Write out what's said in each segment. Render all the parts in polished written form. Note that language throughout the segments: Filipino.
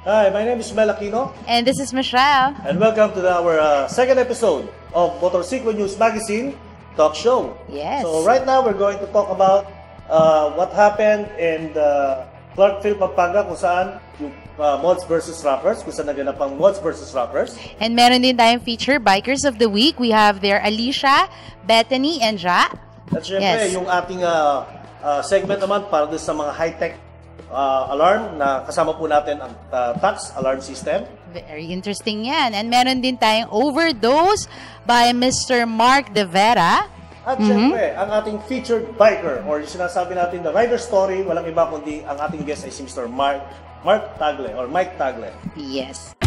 Hi, my name is Mel Aquino. And this is Michelle. And welcome to our second episode of Motorcycle News Magazine Talk Show. Yes. So right now we're going to talk about what happened in Clarkville, Pampanga, kung saan yung Mods versus Rappers, kung saan naganap ang Mods versus Rappers. And meron din tayong feature, Bikers of the Week. We have there Alicia, Bethany, and Ja. At syempre, yung ating segment naman para doon sa mga high-tech alarm na kasama po natin ang tax alarm system. Very interesting yan. And meron din tayong Overdose by Mr. Mark De Vera. At syempre, ang ating featured biker or yung sinasabi natin the rider story, walang iba kundi ang ating guest ay si Mr. Mark Tagle or Mike Tagle. Yes.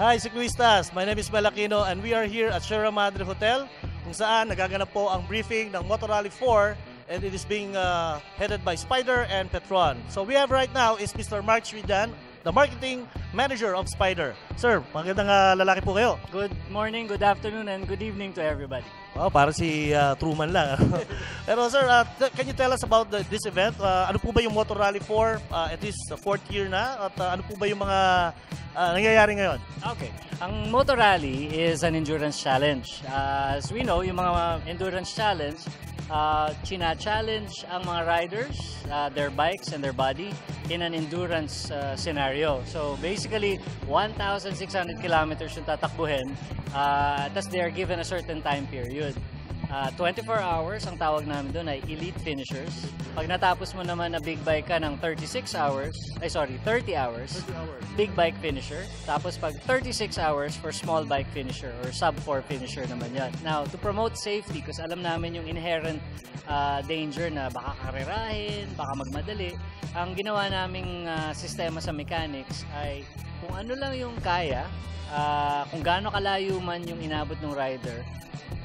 Hi, Ciclistas! My name is Mel Aquino and we are here at Sierra Madre Hotel kung saan nagaganap po ang briefing ng Motor Rally 4 and it is being headed by Spider and Petron. So we have right now is Mr. Mark Schwidan, the marketing manager of Spider. Sir, magandang lalaki po kayo. Good morning, good afternoon, and good evening to everybody. Wow, para si Truman lang. Pero sir, can you tell us about this event? Ano po ba yung Motor Rally 4? It is the 4th year na. At ano po ba yung mga nangyayari ngayon? Okay. Ang Motor Rally is an endurance challenge. As we know, yung mga endurance challenge, china-challenge ang mga riders, their bikes and their body in an endurance scenario. So basically, 1,600 kilometers yung tatakbuhin, tapos they are given a certain time period. 24 hours, ang tawag namin doon ay elite finishers. Pag natapos mo naman na big bike ka ng 30 hours, big bike finisher. Tapos pag 36 hours for small bike finisher or sub 4 finisher naman yan. Now, to promote safety, kasi alam namin yung inherent danger na baka karerahin, baka magmadali, ang ginawa naming sistema sa mechanics ay kung ano lang yung kaya, kung gaano kalayo man yung inabot ng rider,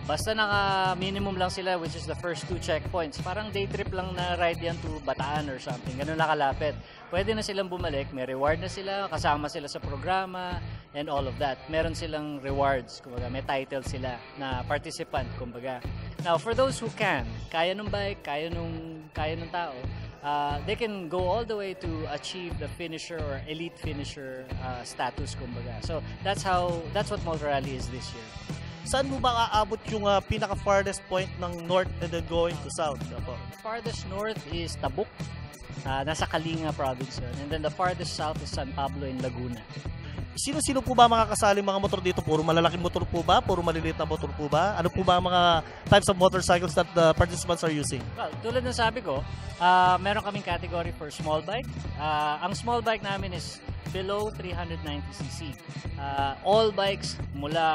basta naka-minimum lang sila, which is the first 2 checkpoints. Parang day trip lang na ride yan to Bataan or something. Ganun na kalapit. Pwede na silang bumalik. May reward na sila. Kasama sila sa programa and all of that. Meron silang rewards. Kumbaga, may title sila na participant. Kumbaga. Now, for those who can, kaya nung bike, kaya nung tao, they can go all the way to achieve the finisher or elite finisher status. Kumbaga. So, that's what Motor Rally is this year. Saan mo ba aabot yung pinaka-farthest point ng north and then going to south? Farthest north is Tabuk. Nasa Kalinga province yun. And then the farthest south is San Pablo in Laguna. Sino-sino po ba makakasali mga motor dito? Puro malalaking motor po ba? Puro maliliit na motor po ba? Ano po ba mga types of motorcycles that the participants are using? Well, tulad ng sabi ko, meron kaming category for small bike. Ang small bike namin is below 390cc. All bikes mula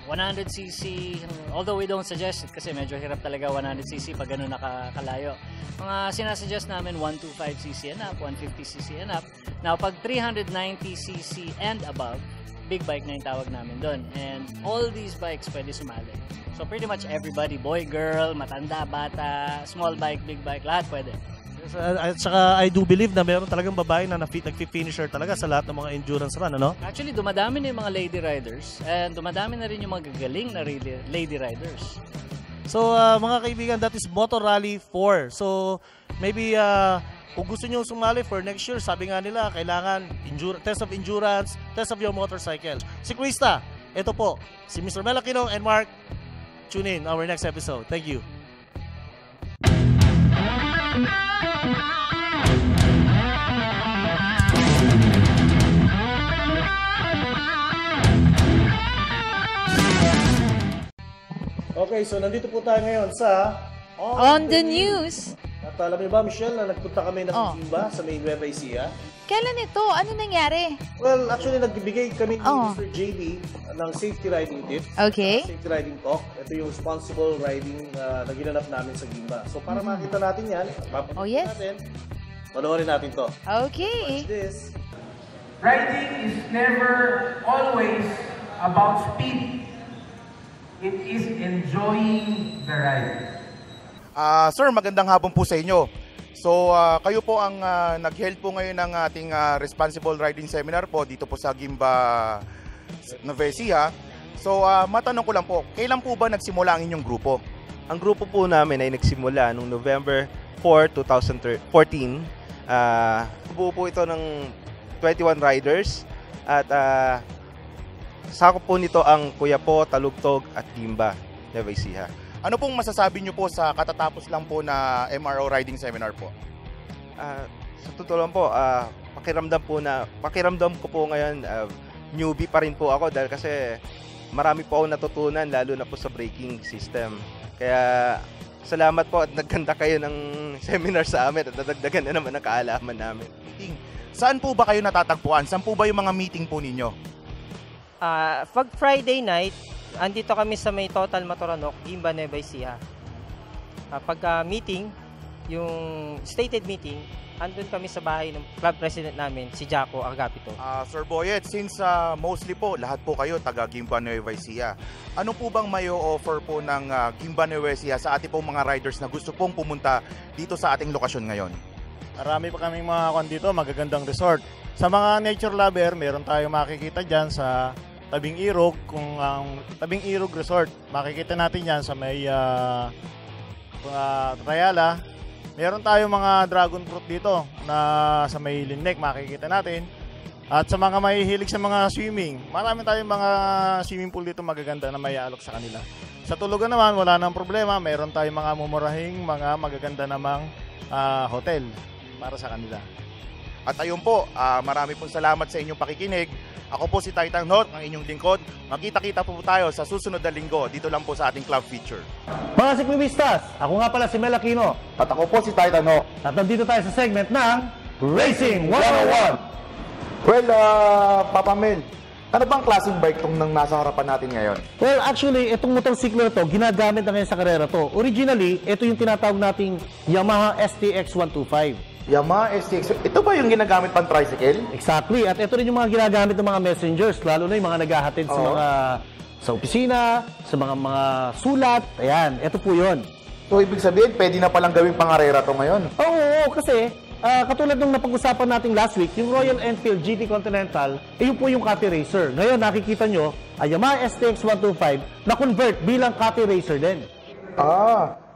100cc, although we don't suggest it kasi medyo hirap talaga 100cc pag gano'n nakakalayo. Mga sinasuggest namin 125cc and up, 150cc and up. Now, pag 390cc and above, big bike na yung tawag namin doon. And all these bikes pwede sumali. So pretty much everybody, boy, girl, matanda, bata, small bike, big bike, lahat pwede. At saka I do believe na meron talagang babae na nag-finisher talaga sa lahat ng mga endurance run, ano? Actually, dumadami na yung mga lady riders and dumadami na rin yung mga gagaling na lady riders. So, mga kaibigan, that is Motor Rally 4. So, maybe kung gusto nyo sumali for next year, sabi nga nila, kailangan test of endurance, test of your motorcycle. Si Krista, ito po, si Mr. Mel Aquino and Mark. Tune in our next episode. Thank you. Okay, so nandito po tayo ngayon sa On the News. At alam niyo ba, Michelle, na nagpunta kami ng Gimba sa may Nueva Ecija? Kailan ito? Ano nangyari? Well, actually, nagbibigay kami ni Mr. JB ng safety riding tips. Okay. Safety riding talk. Ito yung responsible riding na ginanap namin sa Gimba. So, para makita natin yan, yes. natin, panoorin natin to. Okay. Watch this. Riding is never always about speed. It is enjoying the ride. Sir, magandang hapon po sa inyo. So, kayo po ang nag-held po ngayon ng ating Responsible Riding Seminar po dito po sa Gimba, Nueva Ecija. So, matanong ko lang po, kailan po ba nagsimula ang inyong grupo? Ang grupo po namin ay nagsimula noong November 4, 2014. Buo po ito ng 21 riders at sakop po nito ang Kuyapo, Talugtog at Gimba, Nueva Ecija. Ano pong masasabi nyo po sa katatapos lang po na MRO riding seminar po? Sa totoo lang po, pakiramdam ko po ngayon, newbie pa rin po ako dahil kasi marami po ako natutunan lalo na po sa braking system. Kaya salamat po at nagkanta kayo ng seminar sa amin at nadagdagan na naman ang kaalaman namin. Saan po ba kayo natatagpuan? Saan po ba yung mga meeting po ninyo? Pag Friday night, andito kami sa may Total Matoranok, Gimba, Nueva Ecija. Pagka meeting, yung stated meeting, andun kami sa bahay ng club president namin, si Jaco Agapito. Sir Boyet, since mostly po, lahat po kayo taga Gimba, Nueva Ecija, ano po bang may offer po ng Gimba, Nueva Ecija sa ating pong mga riders na gusto pong pumunta dito sa ating lokasyon ngayon? Marami pa kaming mga dito, magagandang resort. Sa mga nature lover, meron tayong makikita dyan sa Tabing Irog, kung ang Tabing Irog Resort, makikita natin yan sa may Trayala. Meron tayong mga dragon fruit dito na sa may Linnek, makikita natin. At sa mga mahihilig sa mga swimming, marami tayong mga swimming pool dito magaganda na may alok sa kanila. Sa tulugan naman, wala nang problema. Meron tayong mga mumurahing, mga magaganda namang hotel para sa kanila. At ayun po, marami pong salamat sa inyong pakikinig. Ako po si Titan Hot, ang inyong lingkod. Magkita-kita po tayo sa susunod na linggo dito lang po sa ating club feature. Mga sikliwistas, ako nga pala si Mel Aquino. At ako po si Titan Hot. At nandito tayo sa segment ng Racing 101. Well, Papa Mel, ano bang klaseng bike tong nang nasa harapan natin ngayon? Well, actually, itong motorsiklo na to, ginagamit na ngayon sa karera to. Originally, ito yung tinatawag nating Yamaha STX 125. Yamaha STX, ito ba yung ginagamit pang tricycle? Exactly. At ito rin yung mga ginagamit ng mga messengers, lalo na yung mga naghahatid sa mga sa opisina, sa mga sulat. Ayan, ito po yun. So, ibig sabihin, pwede na palang gawing pangarera to ngayon? Oo, kasi katulad nung napag-usapan natin last week, yung Royal Enfield GT Continental, yun po yung Cutty Racer. Ngayon, nakikita nyo, ay Yamaha STX 125 na convert bilang Cutty Racer din.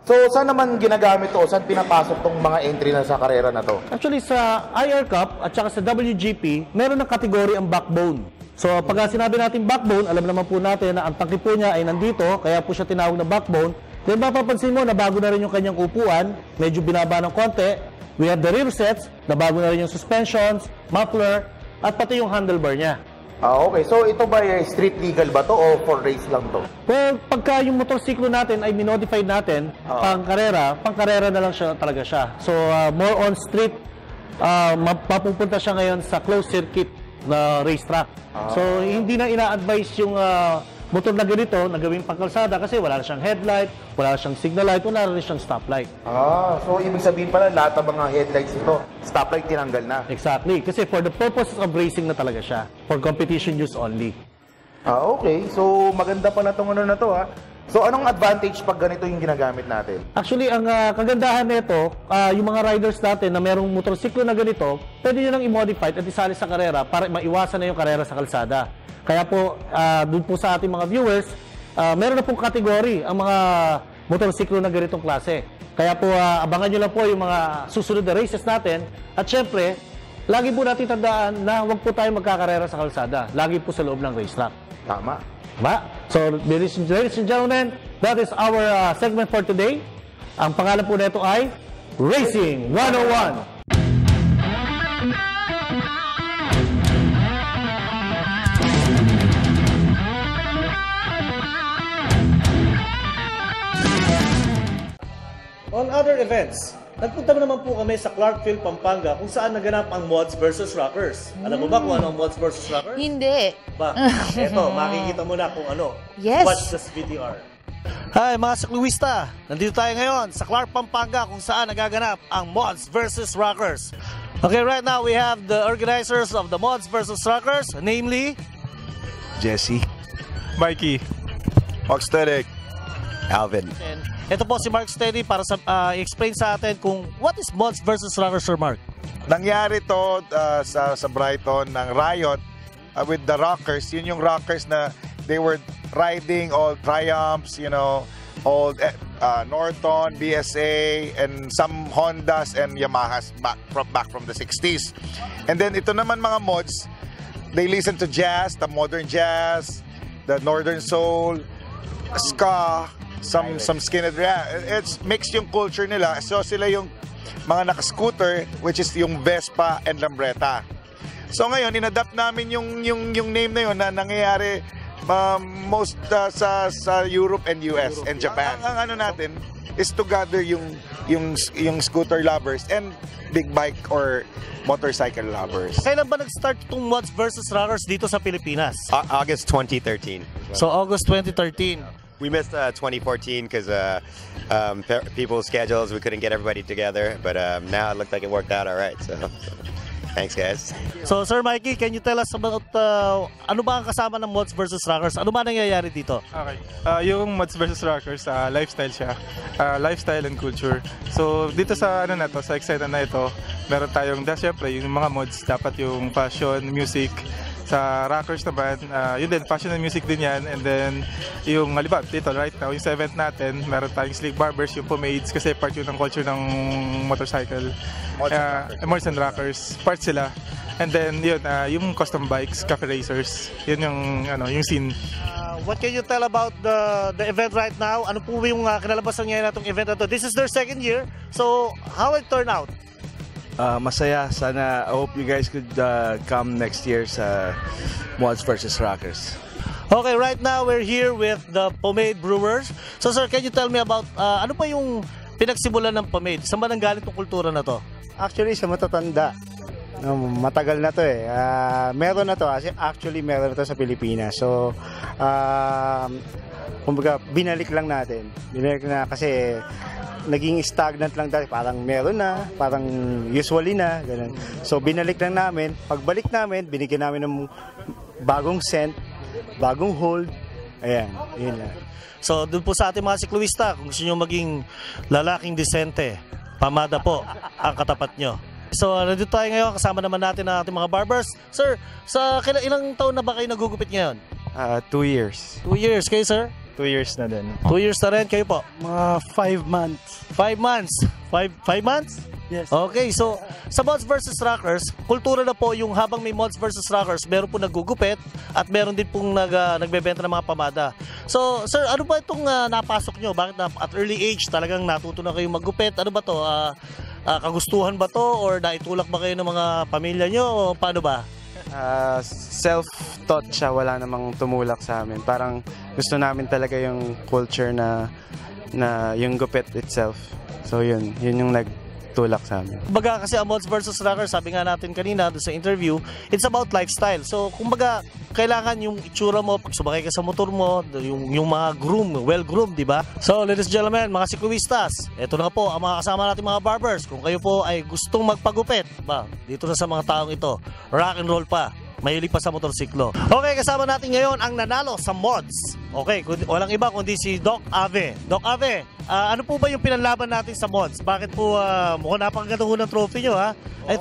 So, saan naman ginagamit to? Saan pinapasok tong mga entry na sa karera na to? Actually, sa IR Cup at saka sa WGP, meron ng kategory ang backbone. So, pag sinabi natin backbone, alam naman po natin na ang tangki po niya ay nandito, kaya po siya tinawag na backbone. Then, mapapansin mo na bago na rin yung kanyang upuan, medyo binaba ng konti. We have the rear sets, na bago na rin yung suspensions, muffler, at pati yung handlebar niya. Okay. So, ito ba street legal ba to o for race lang to? Well, pagka yung motorsiklo natin ay minodified natin, pang-karera na lang siya talaga siya. So, more on street, mapupunta siya ngayon sa closed circuit na racetrack. So, hindi na ina-advise yung motor na ganito na gawing pangkalsada kasi wala na siyang headlight, wala na siyang signal light, wala na rin siyang stoplight. So ibig sabihin pala lahat ng mga headlights ito, stoplight tinanggal na. Exactly, kasi for the purposes of racing na talaga siya, for competition use only. Okay, so maganda pala itong ano na to So anong advantage pag ganito yung ginagamit natin? Actually, ang kagandahan nito, yung mga riders natin na merong motorsiklo na ganito, pwede nyo nang i-modify at isali sa karera para maiwasan na yung karera sa kalsada. Kaya po, doon po sa ating mga viewers, meron na pong kategory ang mga motorsiklo na ganitong klase. Kaya po, abangan nyo lang po yung mga susunod na races natin. At syempre, lagi po natin tandaan na huwag po tayo magkakarera sa kalsada. Lagi po sa loob ng racetrack. Tama. Diba? So, ladies and gentlemen, that is our segment for today. Ang pangalan po nito ay Racing 101. On other events, nagpunta naman po kami sa Clarkfield, Pampanga kung saan naganap ang Mods versus Rockers. Alam mo ba kung ano ang Mods versus Rockers? Hindi. Ba, eto, makikita mo na kung ano. Yes. Watch this VTR. Hi mga sikluwista! Nandito tayo ngayon sa Clark, Pampanga kung saan nagaganap ang Mods versus Rockers. Okay, right now we have the organizers of the Mods versus Rockers, namely Jesse, Mikey, Oxtenic, Alvin. Ito po si Mark Steady para i-explain sa atin kung what is Mods versus Rockers, Sir Mark. Nangyari to sa Brighton ng Riot with the Rockers. Yun yung Rockers na they were riding all Triumphs, you know, old Norton, BSA, and some Hondas and Yamahas back from the 60s. And then ito naman mga mods, they listen to jazz, the modern jazz, the northern soul, ska, some skinhead. It's mixed yung culture nila. So sila yung mga naka-scooter, which is yung Vespa and Lambretta. So ngayon, inadapt namin yung name na yun na nangyayari most sa Europe and US and Japan. Ang ano natin is to gather yung scooter lovers and big bike or motorcycle lovers. Kailan ba nag-start itong Mods versus Rockers dito sa Pilipinas? August 2013. So August 2013. We missed 2014 because people's schedules, we couldn't get everybody together. But now it looked like it worked out all right. So thanks, guys. So, Sir Mikey, can you tell us about ano ba ang kasama ng Mods versus Rockers? Ano ba nangyayari dito? Okay. Yung Mods versus Rockers, lifestyle siya. Lifestyle and culture. So, dito sa ano na to, sa excited na ito, meron tayong, syempre, yung mga mods, dapat yung fashion, music. Sa Rockers naman, yun din, fashion and music din yan. And then, yung halibut, dito, right now, yung 7th natin, meron tayong sleek barbers, yung pomades, kasi part yun ng culture ng motorcycle. Mods and Rockers, part sila. And then, yun, yung custom bikes, cafe racers, yun yung, yung scene. What can you tell about the event right now? Ano po yung kinalabasan ngayon na itong event na to? This is their 2nd year, so how it turned out? Masaya. Sana, I hope you guys could come next year sa Mods versus Rockers. Okay, right now we're here with the Pomade Brewers. So sir, can you tell me about ano pa yung pinagsimulan ng Pomade? Saan ba nanggaling itong kultura na to? Actually, sa matatanda. Matagal na to eh. Meron na to. Actually, meron na to sa Pilipinas. So, kumbaga, binalik lang natin. Binalik na kasi naging stagnant lang dati. Parang meron na, parang usually na, ganun. So, binalik lang namin. Pagbalik namin, binigyan namin ng bagong scent, bagong hold. Ayan, yun lang. So, doon po sa ating mga sikluista, kung gusto nyo maging lalaking disente, pamada po ang katapat nyo. So, nandito tayo ngayon, kasama naman natin ang ating mga barbers. Sir, sa ilang taon na ba kayo nagugupit ngayon? 2 years. 2 years. Kayo, sir? 2 years na din. 2 years na rin. Kayo po? Mga 5 months. 5 months? 5 months? Yes. Okay, so sa Mods versus Rockers, kultura na po yung habang may Mods versus Rockers, meron po naggugupit at meron din pong nagbebenta ng mga pamada. So, sir, ano ba itong napasok nyo? Bakit at early age talagang natuto na kayong maggupit? Ano ba to? Kagustuhan ba to? Or naitulak ba kayo ng mga pamilya nyo? O paano ba? Self-taught siya, wala namang tumulak sa amin. Parang gusto namin talaga yung culture na yung gupit itself. So yun yung nagtulak sa amin. Kumbaga kasi ang Mods versus Rockers, sabi nga natin kanina doon sa interview, it's about lifestyle. So kumbaga kailangan yung itsura mo pag sumakay ka sa motor mo, yung mga well-groomed, di ba? So ladies and gentlemen, mga sikluistas, eto na po ang mga kasama natin mga barbers. Kung kayo po ay gustong magpagupit, dito na sa mga taong ito, rock and roll pa, mahilig pa sa motorsiklo. Okay, kasama natin ngayon ang nanalo sa Mods. Okay, walang iba kundi si Doc Ave. Doc Ave, ano po ba yung pinanlaban natin sa Mods? Bakit po mukhang napakaganda ng trophy nyo, ha? I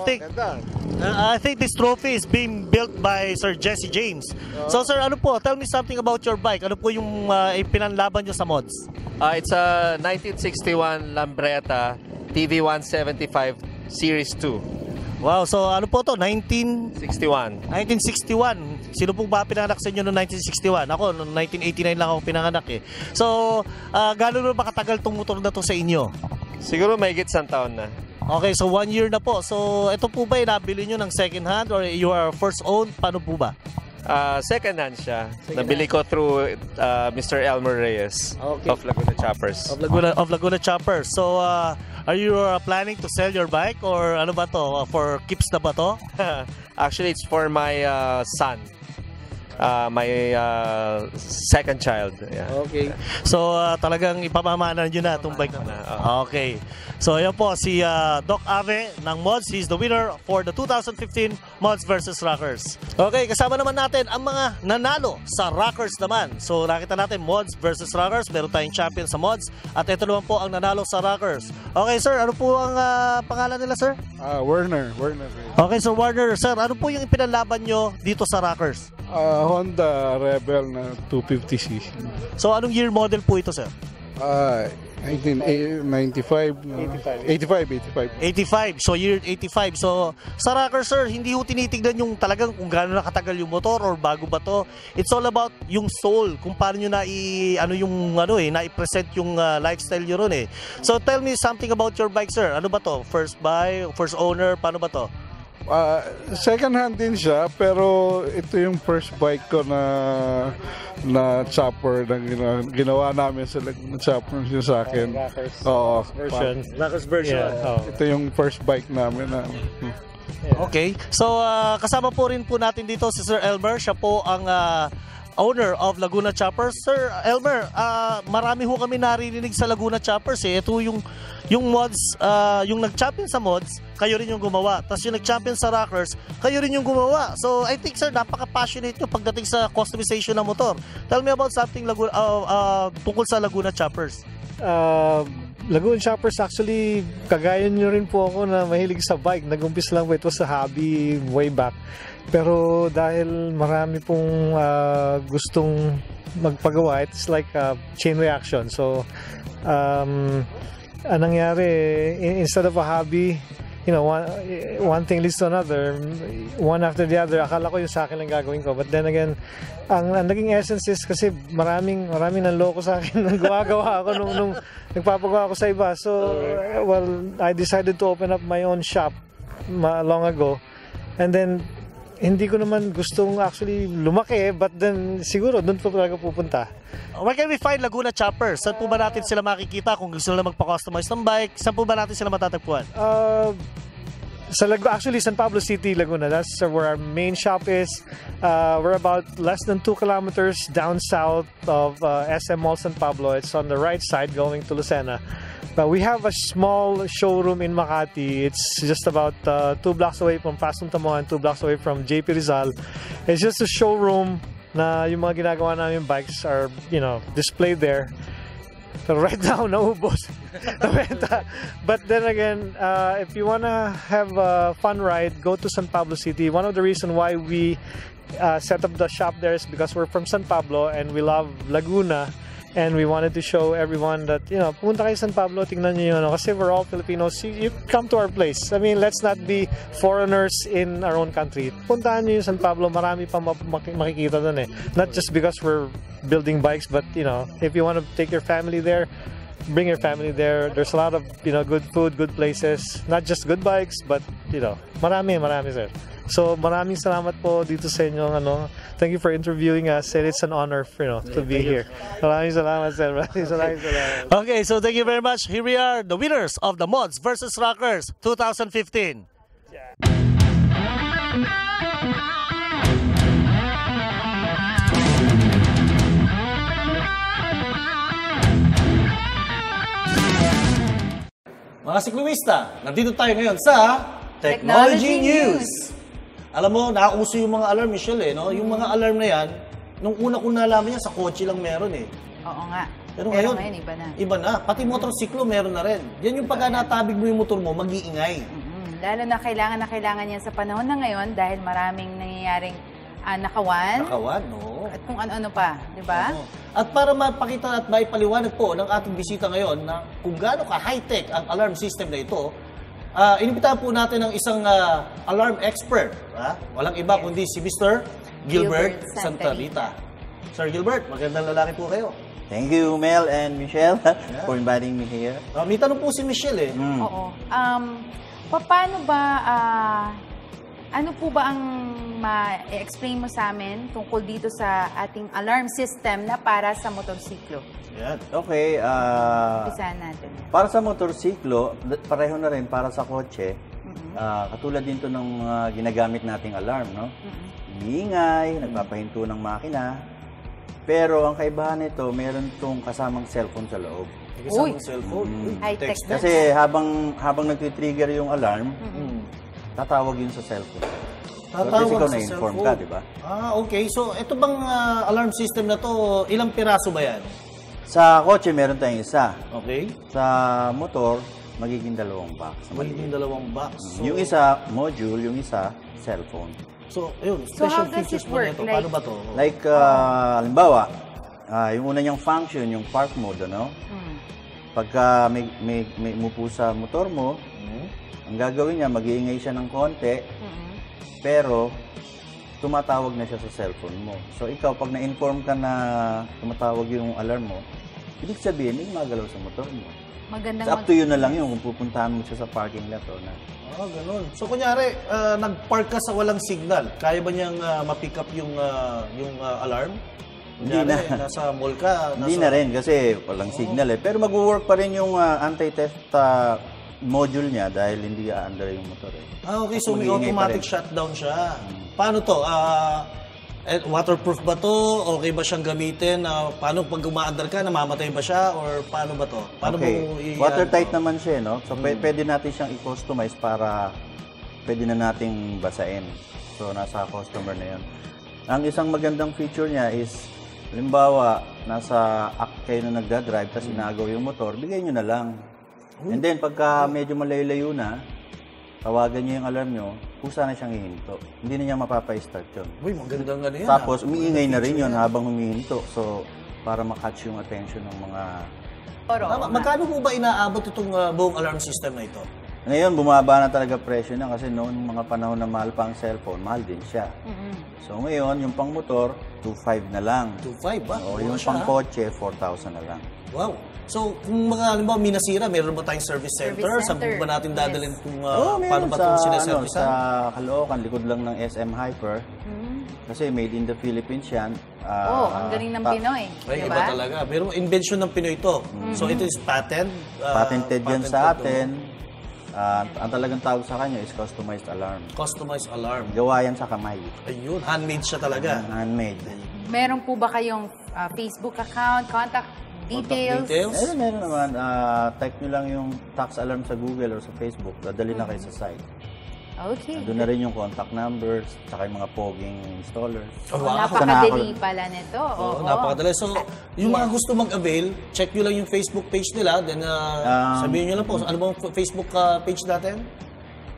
think this trophy is being built by Sir Jesse James. So sir, ano po? Tell me something about your bike. Ano po yung pinanlaban nyo sa Mods? It's a 1961 Lambretta TV175 Series 2. Wow, so ano po to? 1961. 1961. Sino po ba pinanganak sa inyo noong 1961? Ako, noong 1989 lang ako pinanganak eh. So, gano'n ba katagal tong motor na to sa inyo? Siguro may higit isang taon na. Okay, so 1 year na po. So, ito po ba nabili nyo ng second hand or you are first owned? Paano po ba? Second hand siya. Nabili ko through Mr. Elmer Reyes of Laguna Choppers. Of Laguna Choppers. So, are you planning to sell your bike or ano ba to? For keeps na ba to? Actually, it's for my son. My second child. Yeah. Okay. So, talagang ipamamana nyo na itong bike na. Okay. So, ayan po, si Doc Ave ng Mods. He's the winner for the 2015 Mods versus Rockers. Okay, kasama naman natin ang mga nanalo sa Rockers naman. So, nakita natin Mods versus Rockers. Meron tayong champion sa Mods. At ito naman po ang nanalo sa Rockers. Okay, sir. Ano po ang pangalan nila, sir? Warner. Okay, so Warner. Sir, ano po yung ipinalaban nyo dito sa Rockers? Honda Rebel na 250cc. So anong year model po ito, sir? 1995. 85. So year 85. So sa rocker, sir, hindi ho tinitignan yung talagang kung gaano nakatagal yung motor or bago ba to. It's all about yung soul, kung paano nyo na-present yung lifestyle nyo ron eh. So tell me something about your bike, sir. Ano ba to? First buy, first owner, paano ba to? Second hand din siya, pero ito yung first bike ko na chopper na ginawa namin sa chopper niya sa akin. Rockers version. Ito yung first bike namin na. Okay. So kasama po rin po natin dito si Sir Elmer. Siya po ang owner of Laguna Choppers. Sir Elmer, marami ho kami naririnig sa Laguna Choppers eh. Ito yung mods, yung nag-champion sa mods, kayo rin yung gumawa. Tapos yung nag-champion sa rockers, kayo rin yung gumawa. So I think, sir, napaka-passionate nyo pagdating sa customization ng motor. Tell me about something tungkol sa Laguna Choppers. Laguna Choppers, actually, kagaya nyo rin po ako na mahilig sa bike. Nag-umpis lang po ito sa hobby way back. Pero dahil marami pong gustong magpagawa, it's like a chain reaction. So, anong nangyari, instead of a hobby, you know, one thing leads to another, one after the other. Akala ko yung sa akin lang gagawin ko. But then again, ang naging essence is kasi maraming nanloko sa akin nang gumagawa ako nung nagpapagawa ako sa iba. So, well, I decided to open up my own shop long ago. And then, hindi ko naman gustong actually lumaki, but then siguro doon po talaga pupunta. Where can we find Laguna Choppers? Saan po ba natin sila makikita kung gusto nila magpa-customize ng bike? Saan po ba natin sila matatagpuan? Actually, San Pablo City, Laguna. That's where our main shop is. We're about less than 2 kilometers down south of SM Mall San Pablo. It's on the right side going to Lucena. But we have a small showroom in Makati. It's just about 2 blocks away from Pasong Tamuan, 2 blocks away from JP Rizal. It's just a showroom na yung mga ginagawa namin bikes are, you know, displayed there. So right now, naubos. But then again, if you wanna have a fun ride, go to San Pablo City. One of the reasons why we set up the shop there is because we're from San Pablo and we love Laguna. And we wanted to show everyone that, you know, pumunta kayo San Pablo, tingnan nyo yun. Kasi we're all Filipinos. You come to our place. I mean, let's not be foreigners in our own country. Puntahan nyo yung San Pablo. Marami pa makikita dun eh. Not just because we're building bikes, but, you know, if you want to take your family there, bring your family there. There's a lot of, you know, good food, good places. Not just good bikes, but, you know, marami, sir. So, maraming salamat po dito sa inyo. Thank you for interviewing us, and it's an honor, to be here. Maraming salamat, sir. Maraming salamat. Okay, so thank you very much. Here we are, the winners of the Mods versus Rockers 2015. Mga sikluwista, nandito tayo ngayon sa Technology News. Alam mo, nakauso yung mga alarm, Michelle, eh, no? Yung mga alarm na yan, nung una ko nalaman yan, sa kotse lang meron, eh. Oo nga. Pero ngayon, iba na. Iba na. Pati motorsiklo meron na rin. Yan yung pagka natabig mo yung motor mo, mag-iingay. Lalo na kailangan yan sa panahon na ngayon dahil maraming nangyayaring nakawan. Nakawan, no? At kung ano-ano pa, di ba? At para mapakita at maipaliwanag po ng ating bisita ngayon na kung gaano ka-high-tech ang alarm system na ito, inimbitahan po natin ng isang alarm expert. Walang iba kundi si Mr. Gilbert Santa Rita. Sir Gilbert, magandang lalaki po kayo. Thank you, Mel and Michelle, for inviting me here. May tanong po si Michelle, eh. Oo. Paano ba, ano po ba ang ma-explain mo sa amin tungkol dito sa ating alarm system na para sa motorsiklo? Yan. Okay. Umpisahan natin. Para sa motorsiklo, pareho na rin para sa kotse. Katulad din to ng ginagamit nating alarm, no? Iingay, nagpapahinto ng makina. Pero ang kaibahan nito, meron tong kasamang cellphone sa loob. Kasamang cellphone? High-tech. Kasi habang nagtitrigger yung alarm, tatawag yun sa cellphone. Tatawag ikaw sa na-inform cellphone. ka, di ba? Okay. So, ito bang alarm system na to, ilang piraso ba yan? Sa kotse, meron tayong isa. Okay. Sa motor, magiging 2 box. Magiging 2 box. So, yung isa, module, yung isa, cellphone. So, ayun, So how special does features it mo na work? ito. Paano ba to? Like, halimbawa, yung una niyang function, yung park mode, ano? Pagka may umupo sa motor mo, ang gagawin niya, mag-iingay siya ng konti, pero tumatawag na siya sa cellphone mo. So, ikaw, pag na-inform ka na tumatawag yung alarm mo, ibig sabihin, may magalaw sa motor mo. Magandang It's up to you na lang yun kung pupuntahan mo siya sa parking lot o na. Ganun. So, kunyari, nag-park ka sa walang signal. Kaya ba niyang ma-pick up yung alarm? Hindi Kunyari, na. nasa mall ka. Hindi na rin kasi walang signal eh. Pero mag-work pa rin yung anti-theft module niya dahil hindi under yung motor eh. Okay. So, may Mag-iingay pa automatic rin. shutdown siya. Paano to? Waterproof ba to? Okay ba siyang gamitin? Paano pag umaandar ka, namamatay ba siya? Or paano ba to? Paano mo Watertight naman siya, no? So, pwede natin siyang i-customize para pwede na nating basain. So, nasa customer na yun. Ang isang magandang feature niya is, halimbawa, nasa act kayo na nagdadrive, tapos inagaw yung motor, bigay nyo na lang. And then, pagka medyo malayo-layo na, tawagan nyo yung alarm nyo, kusa na siyang hihinto. Hindi na niya mapapa-start yun. Uy, magandang ano yan. Tapos, umiingay na rin yun habang humihinto. So, para makatch yung attention ng mga... Magkano po ba inaabot itong buong alarm system na ito? Ngayon, bumaba na talaga presyo na kasi noon mga panahon na mahal pa ang cellphone, mahal din siya. So ngayon, yung pang motor, 2,500 na lang. 2,500 ba? O yung pang kotse, 4,000 na lang. Wow. So, kung mga halimbawa may nasira, meron ba tayong service center? Saan po ba natin dadalhin kung paano ba itong sinaservicean? Sa Caloocan, likod lang ng SM Hyper. Kasi made in the Philippines yan. ang galing ng Pinoy. Ay, diba? iba talaga. Pero invention ng Pinoy ito. So, ito is patent. Patented yan sa atin. Ang talagang tawag sa kanya is customized alarm. Customized alarm. Gawa yan sa kamay. Ayun, handmade siya talaga. Handmade. Meron po ba kayong Facebook account, contact details? Meron naman. Type nyo lang yung tax alarm sa Google or sa Facebook. Dadali na kayo sa site. Okay. Doon na rin yung contact numbers, tsaka yung mga poging installers. Napakadali pala nito. Oo, napakadali. So, yung mga gusto mag-avail, check nyo lang yung Facebook page nila. Then, sabihin nyo lang po, ano bang Facebook page natin?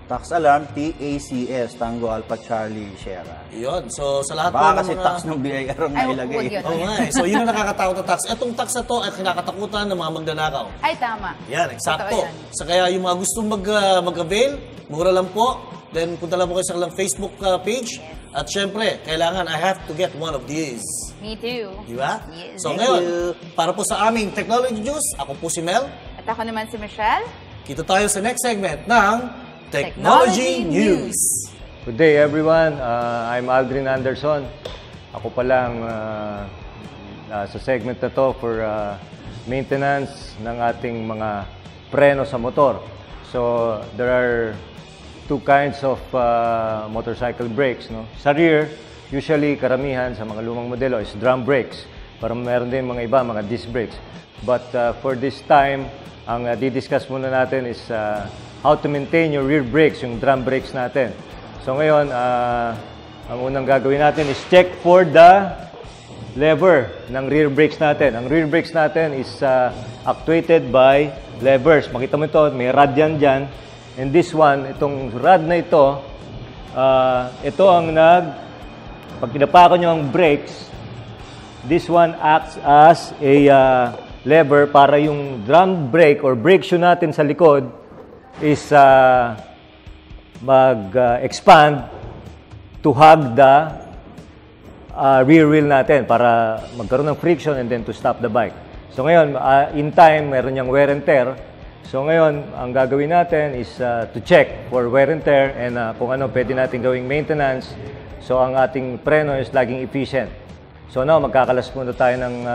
Tax Alarm, TACS, Tango Alpha Charlie Sierra. Yun. So, sa lahat Baka po kasi tax ng BIR ang nailagay. Oo nga eh. So, yun ang nakakatakot na tax. Etong tax na to ay kinakatakutan ng mga magnanakaw. Ay, tama. Yan, eksakto. Totoo yan. So, kaya yung mga gustong mag-avail, mura lang po. Then, punta lang po kayo sa kanilang Facebook page. At syempre, kailangan I have to get one of these. Me too. Di ba? Yes. So, ngayon, para po sa aming Technology Juice, ako po si Mel. At ako naman si Michelle. Kita tayo sa next segment ng Technology News. Good day everyone. I'm Aldrin Anderson. Ako pa lang sa segment na to for maintenance ng ating mga preno sa motor. So there are two kinds of motorcycle brakes. No? Sa rear, usually karamihan sa mga lumang modelo is drum brakes. Pero meron din mga iba, mga disc brakes. But for this time, ang didiscuss muna natin is how to maintain your rear brakes, yung drum brakes natin. So ngayon, ang unang gagawin natin is check for the lever ng rear brakes natin. Ang rear brakes natin is actuated by levers. Makita mo ito, may rod yan dyan. And this one, itong rod na ito, ito ang pag pinapako nyo ang brakes, this one acts as a lever para yung drum brake or brake shoe natin sa likod is mag-expand to hug the rear wheel natin para magkaroon ng friction and then to stop the bike. So ngayon, in time, meron niyang wear and tear. So ngayon, ang gagawin natin is to check for wear and tear and kung ano pwede natin gawing maintenance. So ang ating preno is laging efficient. So now, magkakalas muna tayo ng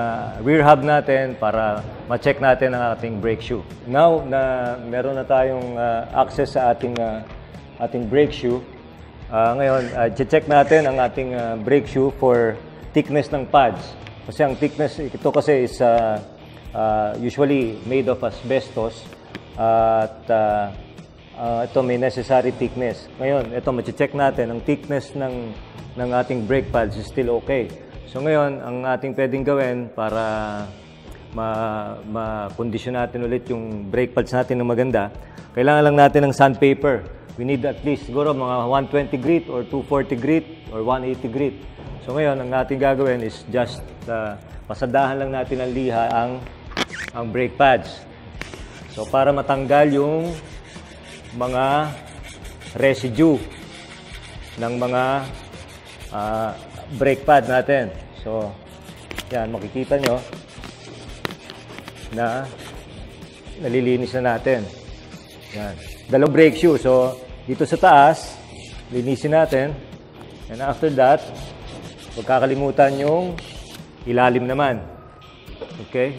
rear hub natin para ma-check natin ang ating brake shoe. Now na meron na tayong access sa ating brake shoe, ngayon, check natin ang ating brake shoe for thickness ng pads. Kasi ang thickness, ito kasi is usually made of asbestos at ito may necessary thickness. Ngayon, ito ma-check natin ang thickness ng ating brake pads is still okay. So ngayon, ang ating pwedeng gawin para ma-condition natin ulit yung brake pads natin ng maganda, kailangan lang natin ng sandpaper. we need at least siguro mga 120 grit or 240 grit or 180 grit. So ngayon, ang ating gagawin is just pasadahan lang natin ng liha ang brake pads. So para matanggal yung mga residue ng mga brake pad natin. So, yan, makikita nyo na nalilinis na natin. Yan. Dalawang brake shoe. So, dito sa taas, linisin natin. And after that, huwag kakalimutan yung ilalim naman. Okay?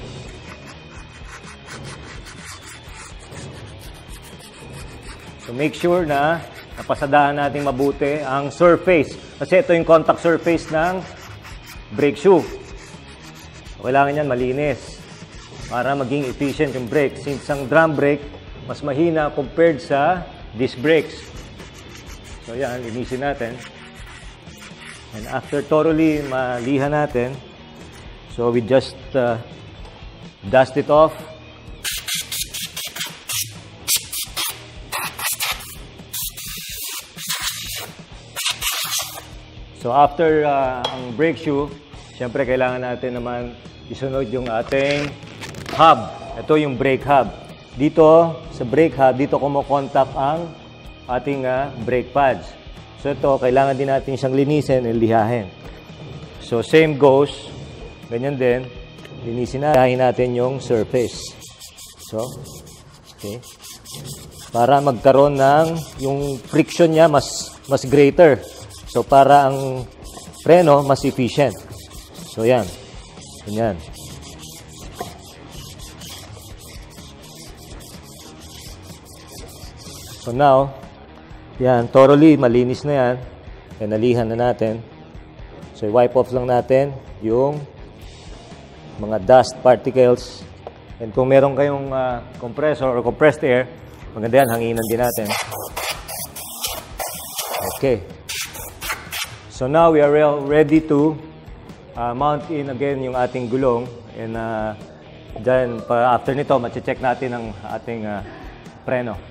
So, make sure na napasadahan natin mabuti ang surface. Kasi ito yung contact surface ng brake shoe. So, kailangan yan malinis para maging efficient yung brake. Since ang drum brake, mas mahina compared sa disc brakes. So yan, linisin natin. And after thoroughly malihan natin, so we just dust it off. So after ang brake shoe, siyempre kailangan natin naman isunod yung ating hub. Ito yung brake hub. Dito sa brake hub, dito kumokontak ang ating brake pads. So ito, kailangan din natin siyang linisin and lihahin. So same goes, ganyan din, linisin natin yung surface. So, okay. Para magkaroon ng yung friction niya mas greater. So, para ang preno mas efficient. So, yan. Ganyan. So, now, yan, thoroughly, malinis na yan. Nalihan na natin. So, wipe off lang natin yung mga dust particles. And kung meron kayong compressor or compressed air, maganda yan, hanginan din natin. Okay. So now we are ready to mount in again yung ating gulong. And dyan, after nito, mache-check natin ang ating preno.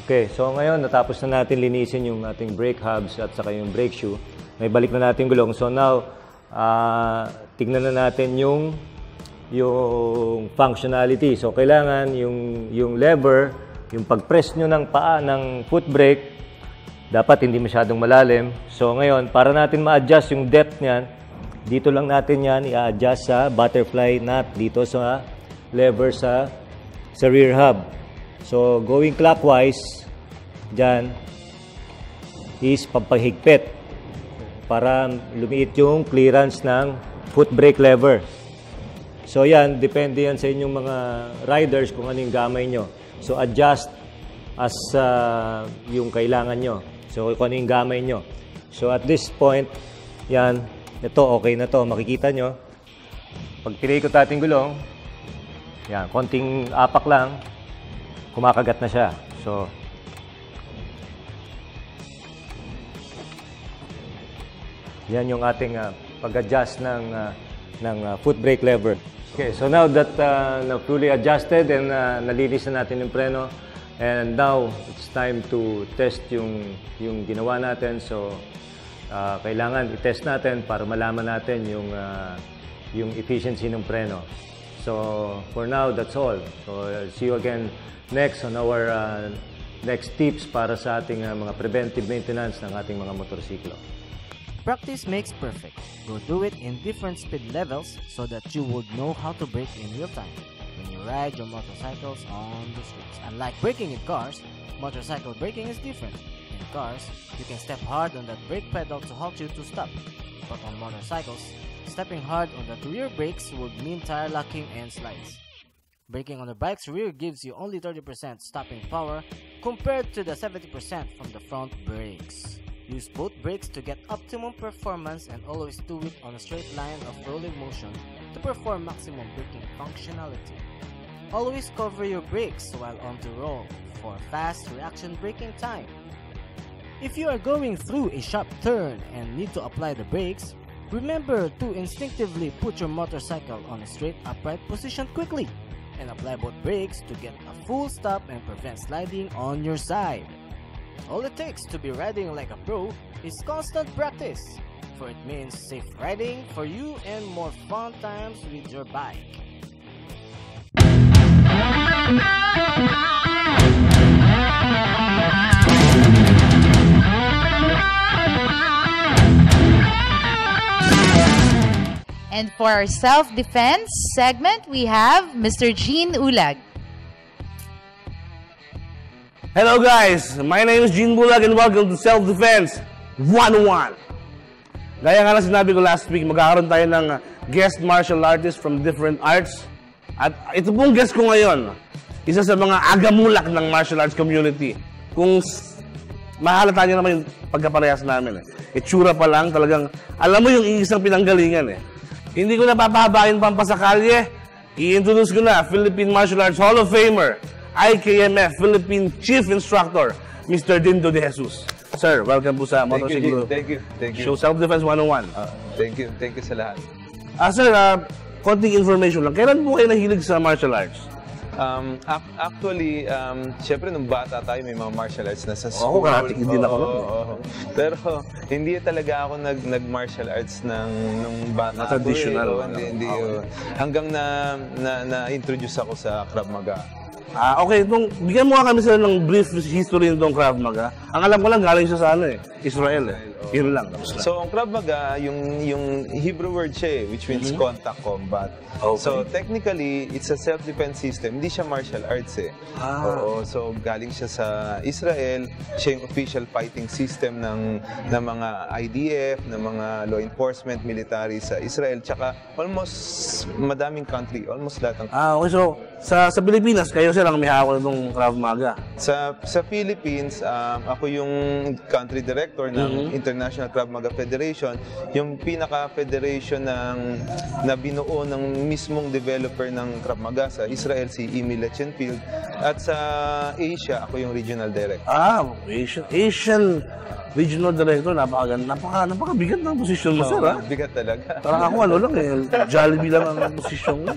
Okay, so ngayon natapos na natin linisin yung ating brake hubs at saka yung brake shoe. May balik na natin gulong. So now, tignan na natin yung functionality. So kailangan yung lever, yung pag-press nyo ng paa ng foot brake, dapat hindi masyadong malalim. So ngayon, para natin ma-adjust yung depth niyan, dito lang natin yan i-adjust sa butterfly nut dito sa lever sa rear hub. So going clockwise, dyan is pampahigpit para lumiit yung clearance ng foot brake lever. So yan, depende yan sa inyong mga riders kung anong gamay nyo. So adjust as yung kailangan nyo. So, kung ano yung gamay nyo. So, at this point, yan, ito, okay na to. Makikita nyo. Pag pinikot natin gulong, yan, konting apak lang, kumakagat na siya. So, yan yung ating pag-adjust ng foot brake lever. Okay, so now that na fully adjusted and nalinis na natin yung preno, and now, it's time to test yung ginawa natin. So, kailangan i-test natin para malaman natin yung efficiency ng preno. So, for now, that's all. So, see you again next on our next tips para sa ating mga preventive maintenance ng ating mga motorsiklo. Practice makes perfect. Go do it in different speed levels so that you would know how to brake in real time when you ride your motorcycles on the streets. Unlike braking in cars, motorcycle braking is different. In cars, you can step hard on that brake pedal to halt you to stop. But on motorcycles, stepping hard on the rear brakes would mean tire locking and slides. Braking on the bike's rear gives you only 30% stopping power compared to the 70% from the front brakes. Use both brakes to get optimum performance and always do it on a straight line of rolling motion to perform maximum braking functionality. Always cover your brakes while on the roll for fast reaction braking time. If you are going through a sharp turn and need to apply the brakes, remember to instinctively put your motorcycle on a straight upright position quickly. and apply both brakes to get a full stop and prevent sliding on your side. All it takes to be riding like a pro is constant practice, for it means safe riding for you and more fun times with your bike. And for our self-defense segment, we have Mr. Gene Ulag. Hello guys, my name is Gene Bulag and welcome to Self-Defense 101. Gaya nga na sinabi ko last week, magkakaroon tayo ng guest martial artists from different arts. At ito pong guest ko ngayon, isa sa mga agamulak ng martial arts community. Kung mahalata nyo naman yung pagkaparehas namin. Itsura pa lang, talagang alam mo yung isang pinanggalingan. Hindi ko na papahabain pampasakalye. I-introduce ko na, Philippine Martial Arts Hall of Famer, IKMF Philippine Chief Instructor, Mr. Dindo De Jesus. Sir, welcome po sa Motorsiglo. Thank you. Show Self-Defense 101. Thank you sa lahat. Sir, konting information lang. Kailan po kayo nahilig sa martial arts? Actually, syempre nung bata tayo may mga martial arts na sa school. Ako, karate kid din ako. Pero hindi talaga ako nag-martial arts nung bata. Traditional. Hindi. Hanggang na-introduce ako sa Krav Maga. Okay, bigyan mo kami sila ng brief history nitong Krav Maga. Ang alam ko lang, galing siya sa Israel. Yun lang. So, ang Krav Maga, yung Hebrew word siya which means contact combat. Okay. So, technically, it's a self-defense system. Hindi siya martial arts Oo, so, galing siya sa Israel. Siya yung official fighting system ng mga IDF, ng mga law enforcement, military sa Israel. Tsaka, almost madaming country. Almost lahat ng okay, so, sa Pilipinas, kayo silang may hawak ng Krav Maga? Sa Philippines, ako yung country director ng International Krav Maga Federation, yung pinaka-federation na binuo ng mismong developer ng Krav Maga sa Israel, si Emil Lechenfield. At sa Asia, ako yung regional director. Asian Regional Director, napakabigat ng posisyon mo, sir, ha? Bigat talaga. Parang ako, Jollibee lang ang posisyon mo,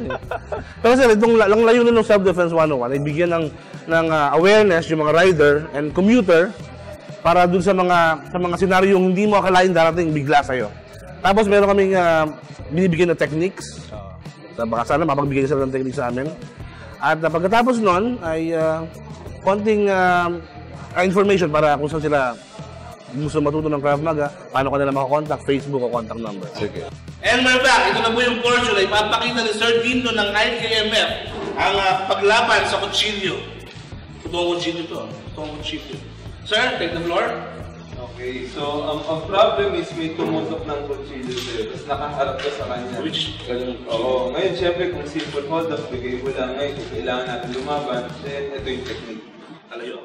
Pero sir, itong layunin ng Self-Defense 101 ay bigyan ng awareness yung mga rider and commuter para dun sa mga senaryong hindi mo akalain darating bigla sa'yo. Tapos meron kaming binibigyan na techniques. Baka sana mapagbigay sila ng techniques sa amin. At pagkatapos nun ay konting information para kung saan sila gusto matuto ng Krav Maga, paano ka nila makakontakt, Facebook o contact number. Sige. And we're back. Ito na po yung portion ay papakita ni Sir Dindo ng IKMF ang paglaban sa kutsilyo. Totoong kutsilyo to. Totoong kutsilyo. Sir, take the floor. Okay, so ang problem is may tumutok ng kutsilyo sa'yo, tapos nakaharap ka sa kanya. Oo, ngayon syempre kung simple hold up, bigay ko lang ngayon, kung kailangan natin lumaban, then ito yung technique. Alayo.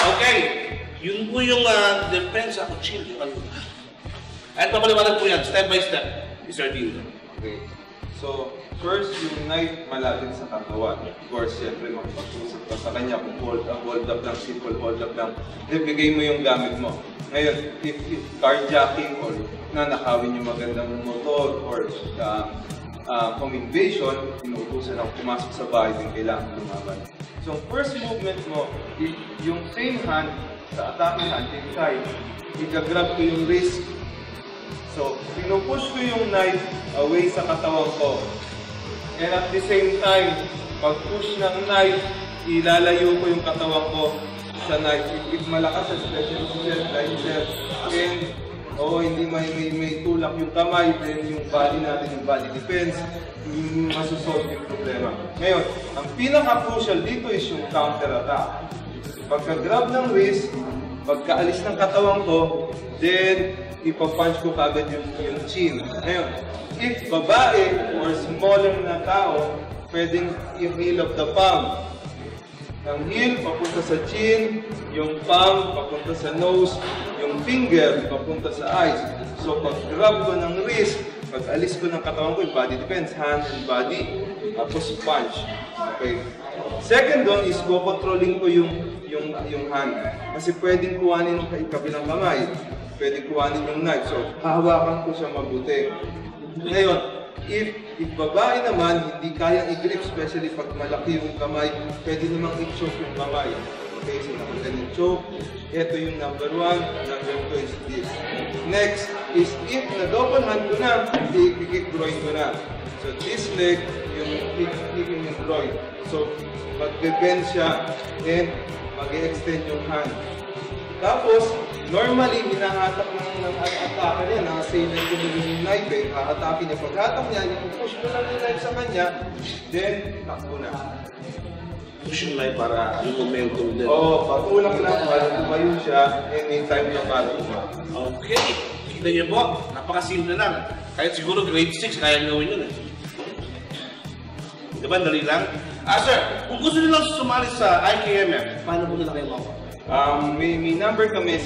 Okay, yun po yung defense sa kutsilyo. At papaliwanag po yan, step by step, Mr. Dindo. Okay, so first, yung knife malalim sa katawan. Of course, siyempre, makapag-usap ka sa kanya kung hold up lang, simple hold up lang. Ibigay mo yung gamit mo. Ngayon, if carjacking or nanakawin yung magandang motor or home invasion, inuutusan ako pumasok sa bahay din kailangan lumaban. So, first movement mo, yung same hand, sa attacking hand, yung side, ika-grab ko yung wrist. So, pinupush ko yung knife away sa katawan ko. And at the same time, pag-push ng knife, ilalayo ko yung katawan ko sa knife. If malakas, especially si Sir, and hindi may tulak yung kamay, then yung body natin, yung body defense, masusolve yung problema. Ngayon, ang pinaka-crucial dito is yung counter-attack. Pagka-grab ng wrist, pagka-alis ng katawan ko, then ipapunch ko kagad yung chin. Ngayon, if babae or smaller na tao, pwedeng i-heel of the palm. Ang heel papunta sa chin, yung palm papunta sa nose, yung finger papunta sa eyes. So pag-grab ko ng wrist, pag-alis ko ng katawan ko, yung body defense, hand and body, tapos punch. Okay. Second doon is controlling ko yung hand. Kasi pwedeng kuhanin ng kabilang kamay, pwedeng kuhanin yung knife. So hahawakan ko siya mabuti. Ngayon, If babae naman, hindi kayang i-grip, especially pag malaki yung kamay, pwede namang i-choke yung kamay. Okay, so nakita yung choke. Ito yung number 1, number 2 is this. Next is if na-double hand ko na, i-kick groin ko na. So this leg, yung kicking yung groin. So mag-bend siya and mag-extend yung hand. Tapos, normally, hinahatak ng atake niya, nakasailin ko yung knife eh, hahatakin niya. Paghatak niya, push mo lang yung knife sa kanya, then takbo na. Push yung knife para yung momentum din. Oo, patulak lang para tumayo siya, anytime na para tumayo. Okay, kita niyo po, napakasimple lang. Kahit siguro grade 6, kaya gawin yun eh. Diba, dali lang? Sir, kung gusto nilang sumali sa IKMF, paano po nila kayo mako? May number kami,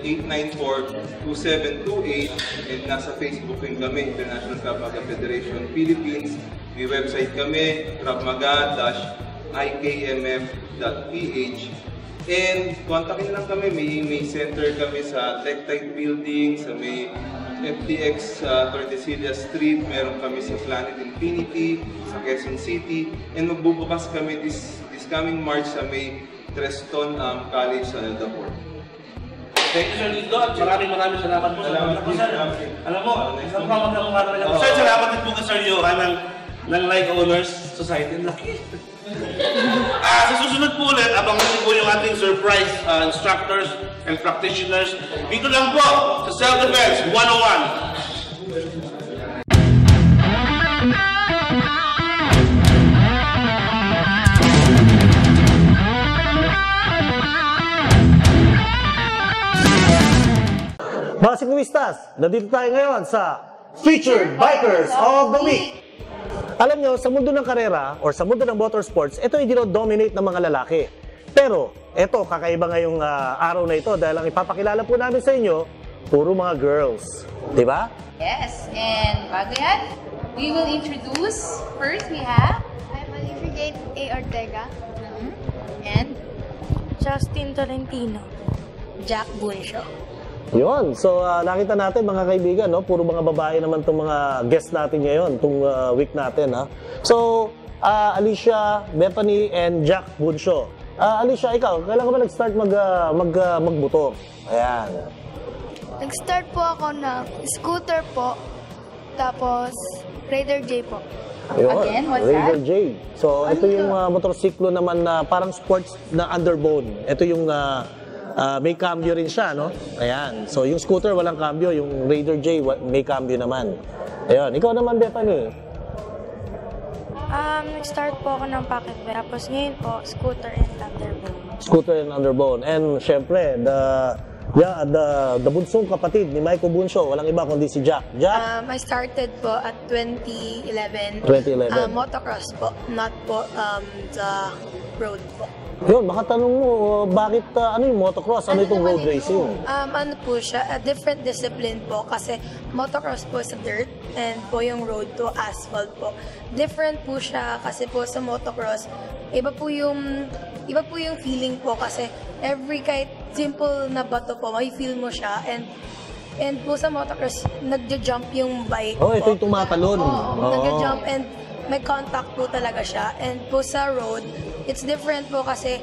0917-894-2728 and nasa Facebook rin kami, International Krav Maga Federation Philippines. May website kami, kravmaga-ikmf.ph and kontakin lang kami, may center kami sa Tectite Building, sa may FTX Tordesillas Street, meron kami sa Planet Infinity, sa Quezon City, and magbubukas kami this coming March sa may Treston College sa Eldaport. Thank you, Sir Lito, at maraming salamat po. Salamat po, Sir. Alam mo, isang program na kumakaroon ako. Sir, salamat din po ka, Sir Johan, ng Like Owners Society. Ang laki. Sa susunod po ulit, abangan niyo po yung ating surprise instructors and practitioners. Dito lang po, sa Self-Defense 101. Mga siklistas, nandito tayo ngayon sa Featured Bikers of the Week. Alam nyo, sa mundo ng karera or sa mundo ng motorsports, ito ay dinodominate ng mga lalaki. Pero, ito, kakaiba ngayong araw na ito dahil ang ipapakilala po namin sa inyo, puro mga girls. Diba? Yes, and bago yan, we will introduce, first we have... I'm Olivia A. Ortega. And? Justin Tolentino. Jack Bunsho. Yun. So, nakita natin mga kaibigan, no? Puro mga babae naman itong mga guests natin ngayon, itong week natin. Ha? So, Alicia, Bethany, and Jack Bunsho. Alicia, ikaw, kailan ka ba nag-start magmotor? Ayan. Nag-start po ako ng scooter po, tapos Raider J po. Ayun, Again, what's Raider that? J. So, ito yung motorsiklo naman na parang sports na underbone. Ito yung may cambio rin siya, no? Ayan. So, yung scooter walang cambio, yung Raider J may cambio naman. Ayun. Ikaw naman, Bethany. Nag-start po ako ng pocket bike, tapos ngayon po, scooter and underbone. Scooter and underbone. And, syempre, the bunsong kapatid ni Michael Bunsho, walang iba kundi si Jack. Jack? I started po at 2011. 2011. Motocross po, not po the road po. Yun, makatanong mo, bakit, ano yung motocross? Ano itong road racing? Ano po siya, a different discipline po kasi motocross po sa dirt and po yung road to asphalt po. Different po siya kasi po sa motocross, iba po yung feeling po kasi kahit simple na bato po, may feel mo siya and po sa motocross, nagja-jump yung bike po. Ito yung tumatalon. Nagja-jump and may contact po talaga siya. And po sa road, it's different po kasi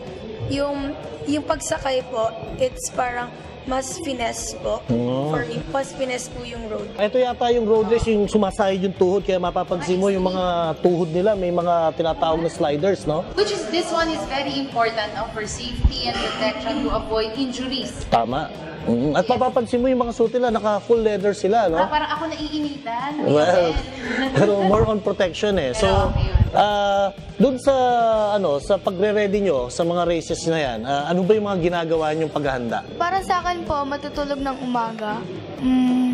yung pagsakay po, it's parang mas finesse po. For me, mas finesse po yung road. Ito yata yung road race, yung sumasayid yung tuhod, kaya mapapansin mo yung mga tuhod nila, may mga tinatawag na sliders, no? This one is very important for safety and protection to avoid injuries. Tama. At mapapansin mo yung mga suit nila, naka-full leather sila, no? Parang ako naiinitan. Well, pero more on protection eh. So, dun sa pagre-ready nyo sa mga races na yan, ano ba yung mga ginagawa nyong paghahanda? Para sa akin po, matutulog ng umaga,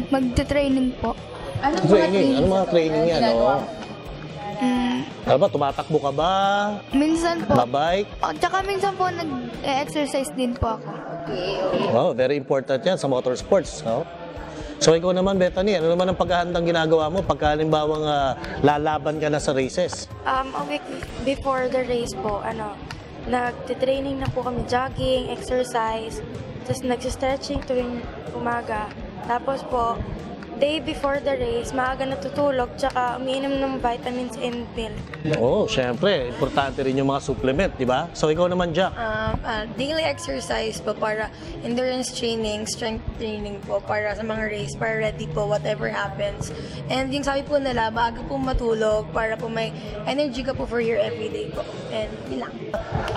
magte-training po. Anong mga training yan, no? Ano ba, tumatakbo ka ba? Minsan po. Babike? Tsaka minsan po nag-exercise din po ako. Wow, very important yan sa motorsports, no? So ikaw naman, Bethany, ano naman ang paghahandang ginagawa mo pagka halimbawang lalaban ka na sa races? A week before the race po, nagte-training na po kami, jogging, exercise, tapos nag-stretching tuwing umaga. Tapos po, day before the race, maaga natutulog, tsaka umiinom ng vitamins and milk. Oh, syempre, importante rin yung mga supplement, di ba? So ikaw naman, Jack. Daily exercise po para endurance training, strength training po para sa mga race, para ready po whatever happens. And yung sabi po nila, maaga po matulog para po may energy ka po for your everyday po. And yun lang.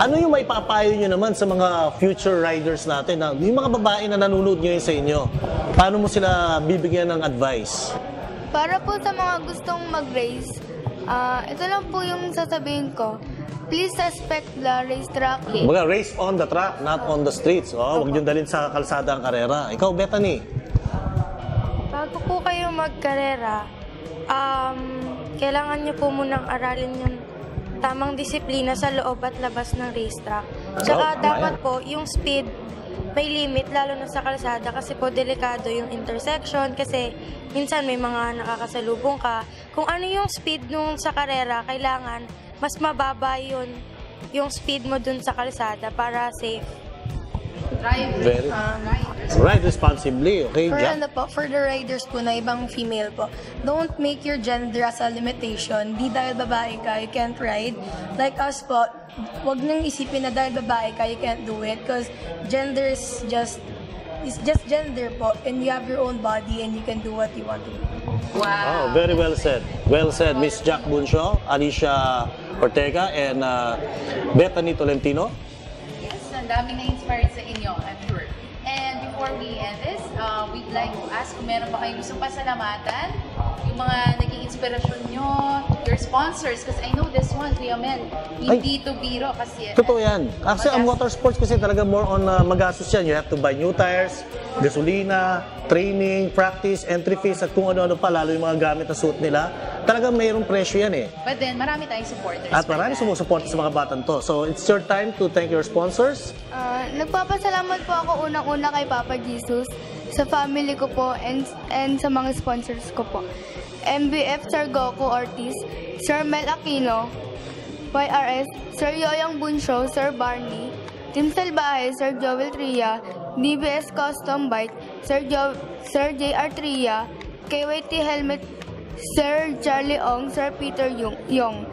Ano yung maipapayo nyo naman sa mga future riders natin, yung mga babae na nanonood ngayon sa inyo? Paano mo sila bibigyan ng advice? Para po sa mga gustong mag-race, ito lang po yung sasabihin ko. Please respect the racetrack. Baga, race on the track, not on the streets. Huwag nyo dalhin sa kalsada ang karera. Ikaw, Bethany? Bago po kayo magkarera, kailangan nyo po munang aralin yung tamang disiplina sa loob at labas ng racetrack. Tsaka dapat po, yung speed, may limit, lalo na sa kalsada kasi po delikado yung intersection kasi minsan may mga nakakasalubong ka. Kung ano yung speed nung sa karera, kailangan mas mababa yun yung speed mo dun sa kalsada para safe. Ride responsibly, okay, Jack? For the riders po na ibang female po, don't make your gender as a limitation. Di dahil babae ka, you can't ride. Like us po, wag nang isipin na dahil babae ka, you can't do it. Because gender is just gender po. And you have your own body and you can do what you want to do. Wow. Oh, very well said. Well said, Miss Jack Bunsho, Alicia Ortega, and Bethany Tolentino. Yes, ang daming na-inspired sa inyo, I'm sure. And before we end this, we'd like to ask kung meron pa kayong gustong pasalamatan, yung mga naging inspirasyon nyo, your sponsors, because I know this one, Kuya Mel, hindi to biro kasi... Totoo yan. Actually, ang motorsports kasi talaga more on magastos yan. You have to buy new tires, gasolina, training, practice, entry fees, at kung ano-ano pa, lalo yung mga gamit na suit nila. Talagang mayroong presyo yan eh. But then, marami tayong supporters. At marami sumusuporta sa mga batang to. So, it's your time to thank your sponsors. Nagpapasalamat po ako unang-una kay Papa Jesus, sa family ko po, and sa mga sponsors ko po. MBF Sir Goku Ortiz, Sir Mel Aquino, YRS, Sir Yoyang Bunsho, Sir Barney, Team Salvaje, Sir Joel Tria, DBS Custom Bike, Sir JR Tria, KYT Helmet, Sir Charlie Ong, Sir Peter Yong,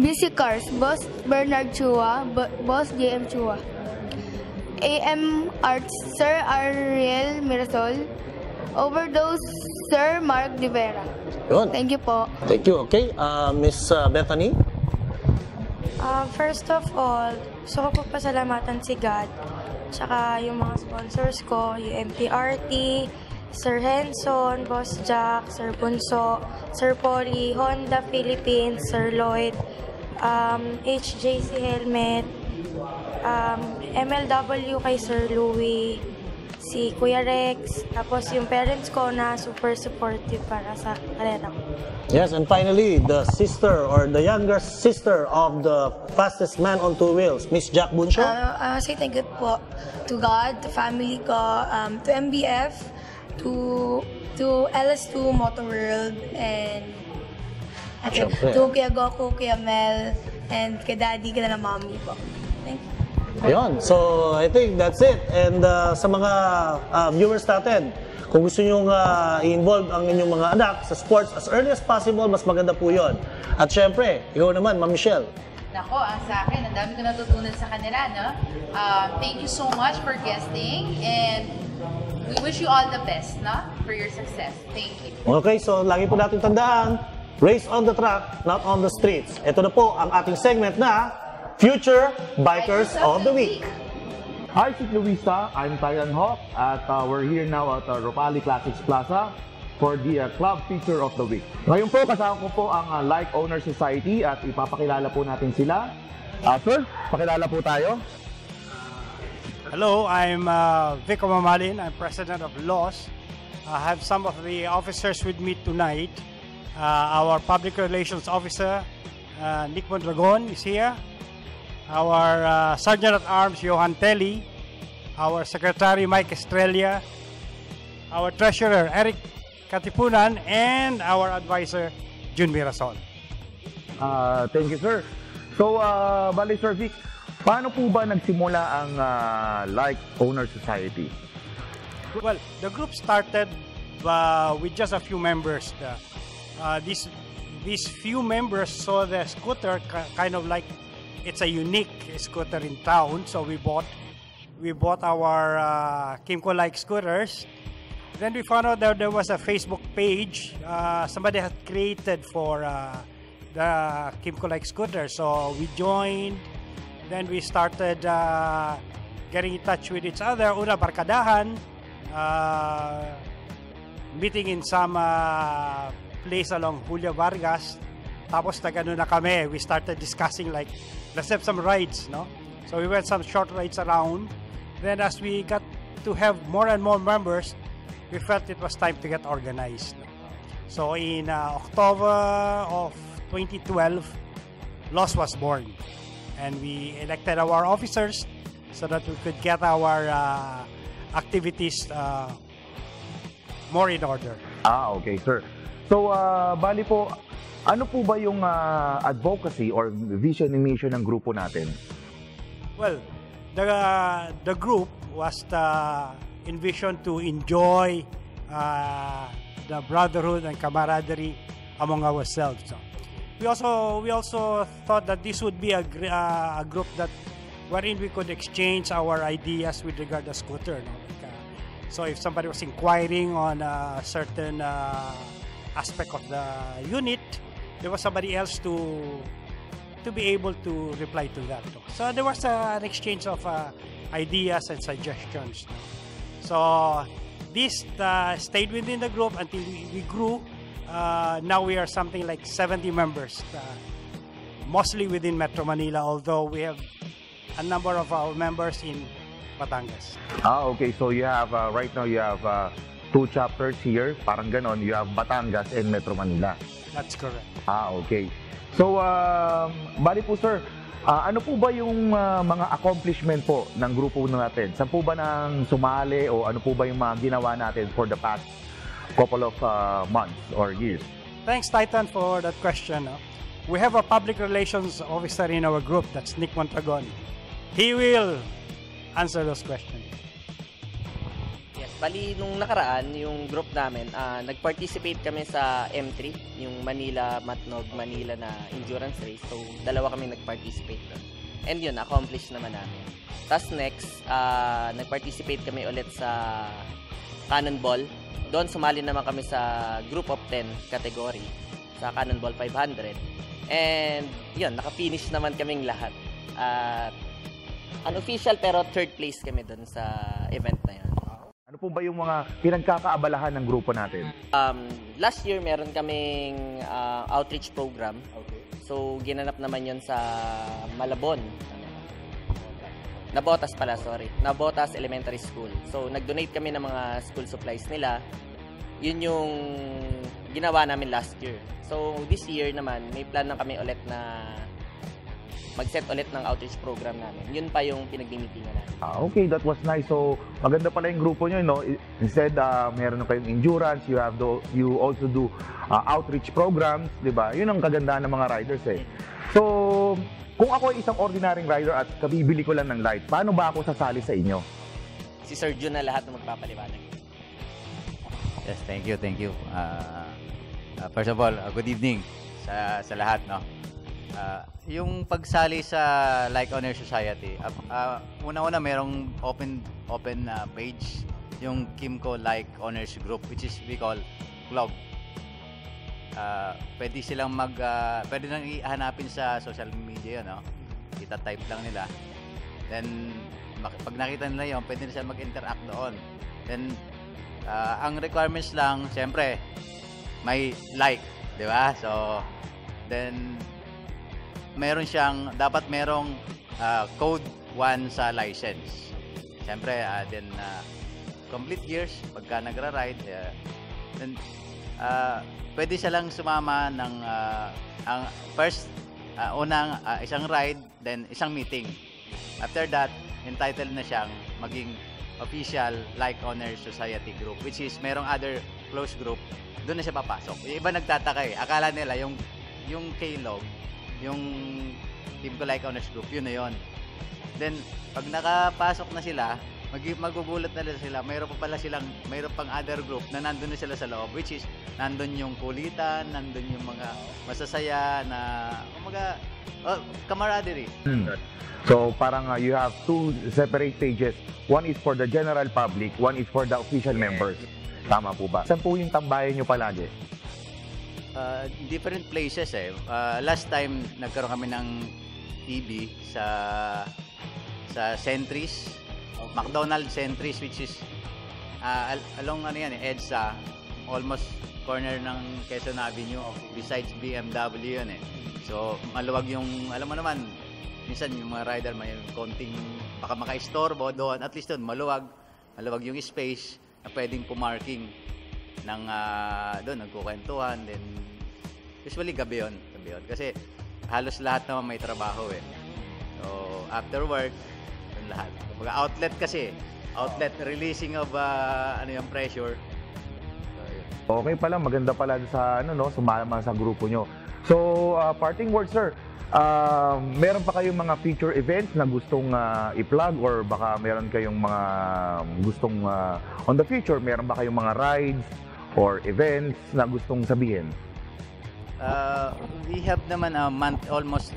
BC Cars, Boss Bernard Chua, Boss JM Chua, AM Arts, Sir Ariel Mirasol, Overdose, Sir Mark De Vera. Yun. Thank you po. Thank you. Okay, Miss Bethany? First of all, gusto ko po pasalamatan si God, tsaka yung mga sponsors ko, yung MTRT, Sir Henson, Boss Jack, Sir Bunso, Sir Polly, Honda Philippines, Sir Lloyd, HJC Helmet, MLW kay Sir Louie, si Kuya Rex, tapos yung parents ko na super supportive para sa karera ko. Yes, and finally, the sister or the younger sister of the fastest man on two wheels, Miss Jack Bunsho. Say thank you po to God, to family ko, to MBF, to LS2 Motor World, and to Kuya Goku, Kuya Mel, and kay Daddy, kay na Mommy po. Thank you. Ayun, so I think that's it. And sa mga viewers natin, kung gusto nyo i-involve ang inyong mga anak sa sports as early as possible, mas maganda po yun. At syempre, ikaw naman, Ma'am Michelle. Nako, ang sa akin, ang dami ko natutunan sa kanila, no? Thank you so much for guesting, and we wish you all the best, no? For your success. Thank you. Okay, so lagi po natin tandaan, race on the track, not on the streets. Ito na po ang ating segment na Future Bikers of the Week. Hi, Ciclista. I'm Tyrone Hawk at we're here now at Ropali Classics Plaza for the Club Feature of the Week. Ngayon po, kasama ko po ang Like Owner Society at ipapakilala po natin sila. Sir, pakilala po tayo. Hello, I'm Vico Mamalin. I'm President of LOS. I have some of the officers with me tonight. Our Public Relations Officer, Nick Mondragon, is here. Our Sergeant-at-Arms, Johan Telly, our Secretary, Mike Estrella, our Treasurer, Eric Katipunan, and our Advisor, Jun Mirasol. Thank you, sir. So, bali, Sir Vic, paano po ba nagsimula ang Like Owner Society? Well, the group started with just a few members. These few members saw the scooter kind of like it's a unique scooter in town, so we bought our Kimco-like scooters. Then we found out that there was a Facebook page somebody had created for the Kimco-like scooter, so we joined. Then we started getting in touch with each other. Una, barkadahan, meeting in some place along Julio Vargas. Tapos nagano na kami. We started discussing like, let's have some rides, no? So we went some short rides around. Then as we got to have more and more members, we felt it was time to get organized. So in October of 2012, LOS was born. And we elected our officers so that we could get our activities more in order. Okay, sir. So, bali po, ano po ba yung advocacy or vision and mission ng grupo natin? Well, the group was envisioned to enjoy the brotherhood and camaraderie among ourselves. So, we also thought that this would be a group that wherein we could exchange our ideas with regard to scooter. No? So if somebody was inquiring on a certain aspect of the unit, there was somebody else to be able to reply to that. No? So there was an exchange of ideas and suggestions. No? So this stayed within the group until we grew. Now we are something like 70 members, mostly within Metro Manila, although we have a number of our members in Batangas. Okay. So you have, right now you have 2 chapters here, parang ganon. You have Batangas and Metro Manila. That's correct. Okay. So, bali po sir, ano po ba yung mga accomplishment po ng grupo natin? Saan po ba nang sumali o ano po ba yung mga ginawa natin for the past couple of months or years? Thanks, Titan, for that question. We have a public relations officer in our group. That's Nick Montagon. He will answer those questions. Yes, bali nung nakaraan, yung group namin, nag-participate kami sa M3, yung Manila-Matnog, Manila na endurance race. So, 2 kami nag-participate doon. And yun, accomplished naman namin. Tapos next, nag-participate kami ulit sa Cannonball. Doon sumali naman kami sa Group of 10 category sa Cannonball 500. And yun, naka-finish naman kaming lahat. Unofficial pero 3rd place kami doon sa event na yun. Ano po ba yung mga pinagkakaabalahan ng grupo natin? Last year meron kaming outreach program. Okay. So ginanap naman yun sa Malabon. Nabotas pala, sorry. Nabotas Elementary School. So, nag-donate kami ng mga school supplies nila. Yun yung ginawa namin last year. So, this year naman, may plan na kami ulit na mag-set ulit ng outreach program namin. Yun pa yung pinag-meetingan namin. Okay, that was nice. So, maganda pala yung grupo nyo, no? Instead, meron na kayong endurance, you also do outreach programs, di ba? Yun ang kagandahan ng mga riders, eh. So, kung ako ay isang ordinaryong rider at kabibili ko lang ng light, paano ba ako sasali sa inyo? Si Sir Jun na lahat na magpapaliwanag. Yes, thank you. First of all, good evening sa lahat, no? Yung pagsali sa Like Honor Society, una-una merong open page, yung Kimco Like Honors Group, which is we call club. Pwede silang pwede nang ihanapin sa social media, no? Kita-type lang nila. Then, pag nakita nila yun, pwede na sila mag-interact doon. Then, ang requirements lang, siyempre, may like, di ba? So, then, dapat merong code 1 sa license. Siyempre, then, complete years, pagka nagra-ride, then, pwede silang sumama ng ang first isang ride, then isang meeting. After that, entitled na siyang maging official Like Honor Society group, which is merong other close group, doon na siya papasok. Yung iba nagtataka eh, akala nila yung K-Log, yung Kimco Like Honors Group, yun na yun. Then, pag nakapasok na sila, Magugulat na sila. Mayroon pang other group na nandun na sila sa loob, which is nandun yung kulitan, nandun yung mga masasaya na camaraderie. So parang you have two separate stages. One is for the general public, one is for the official members. Tama po ba? Saan po yung tambayan nyo palagi? Different places eh. Last time nagkaroon kami ng TV sa Sentries, McDonald's Sentries, which is along EDSA, almost corner ng Quezon Avenue, besides BMW yun eh. So maluwag yung, alam mo naman, minsan yung mga rider may konting baka maka-istorbo doon, at least doon maluwag yung space na pwedeng pumarking ng doon, nagkukwentuhan, then usually gabi yun kasi halos lahat naman may trabaho eh. So after work, yun lahat. Kumbaga outlet kasi, releasing of yung pressure. So, okay pala, maganda pala sa sumama sa grupo nyo. So parting words, sir. Meron pa kayong mga future events na gustong i-plug, or baka meron kayong mga gustong on the future, meron ba kayong mga rides or events na gustong sabihin? We have naman almost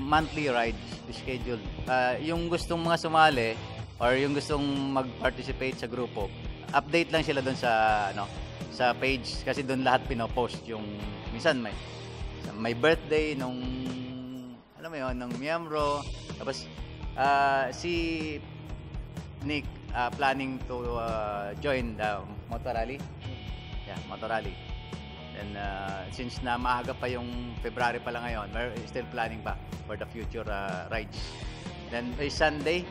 monthly rides scheduled. Yung gustong mga sumali or yung gustong mag-participate sa grupo, update lang sila doon sa page, kasi doon lahat pinopost. Yung minsan may birthday nung ng miyembro, tapos si Nick planning to join the motor rally. Yeah, motor rally. And since na maaga pa yung February pa lang ngayon, we're still planning pa for the future rides. Then Sunday,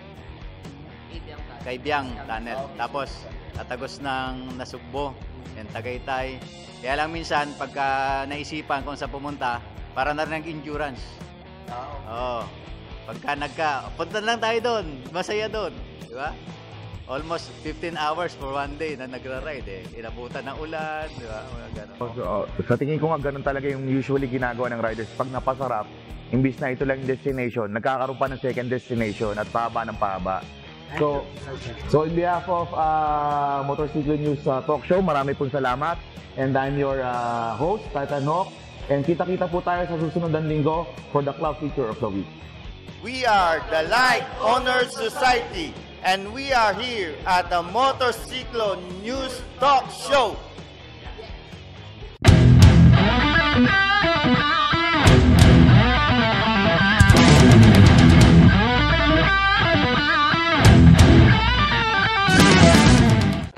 kay Biang Tunnel. Tapos tatagos ng Nasugbo and Tagaytay. Kaya lang minsan pagka naisipan kung saan pumunta, para na rin endurance. Pagka punta lang tayo doon, masaya doon, di ba? Almost 15 hours for one day na nagra-ride eh. Inabutan ng ulan, di ba? Sa tingin ko nga ganun talaga yung usually ginagawa ng riders. Pag napasarap, imbis na ito lang yung destination, nagkakaroon pa ng second destination at pahaba ng pahaba. So in behalf of Motorcycle News Talk Show, marami pong salamat. And I'm your host, Titan Hawk. And kita-kita po tayo sa susunod na linggo for the Club Feature of the Week. We are the Light Honor Society, and we are here at the Motorcycle News Talk Show.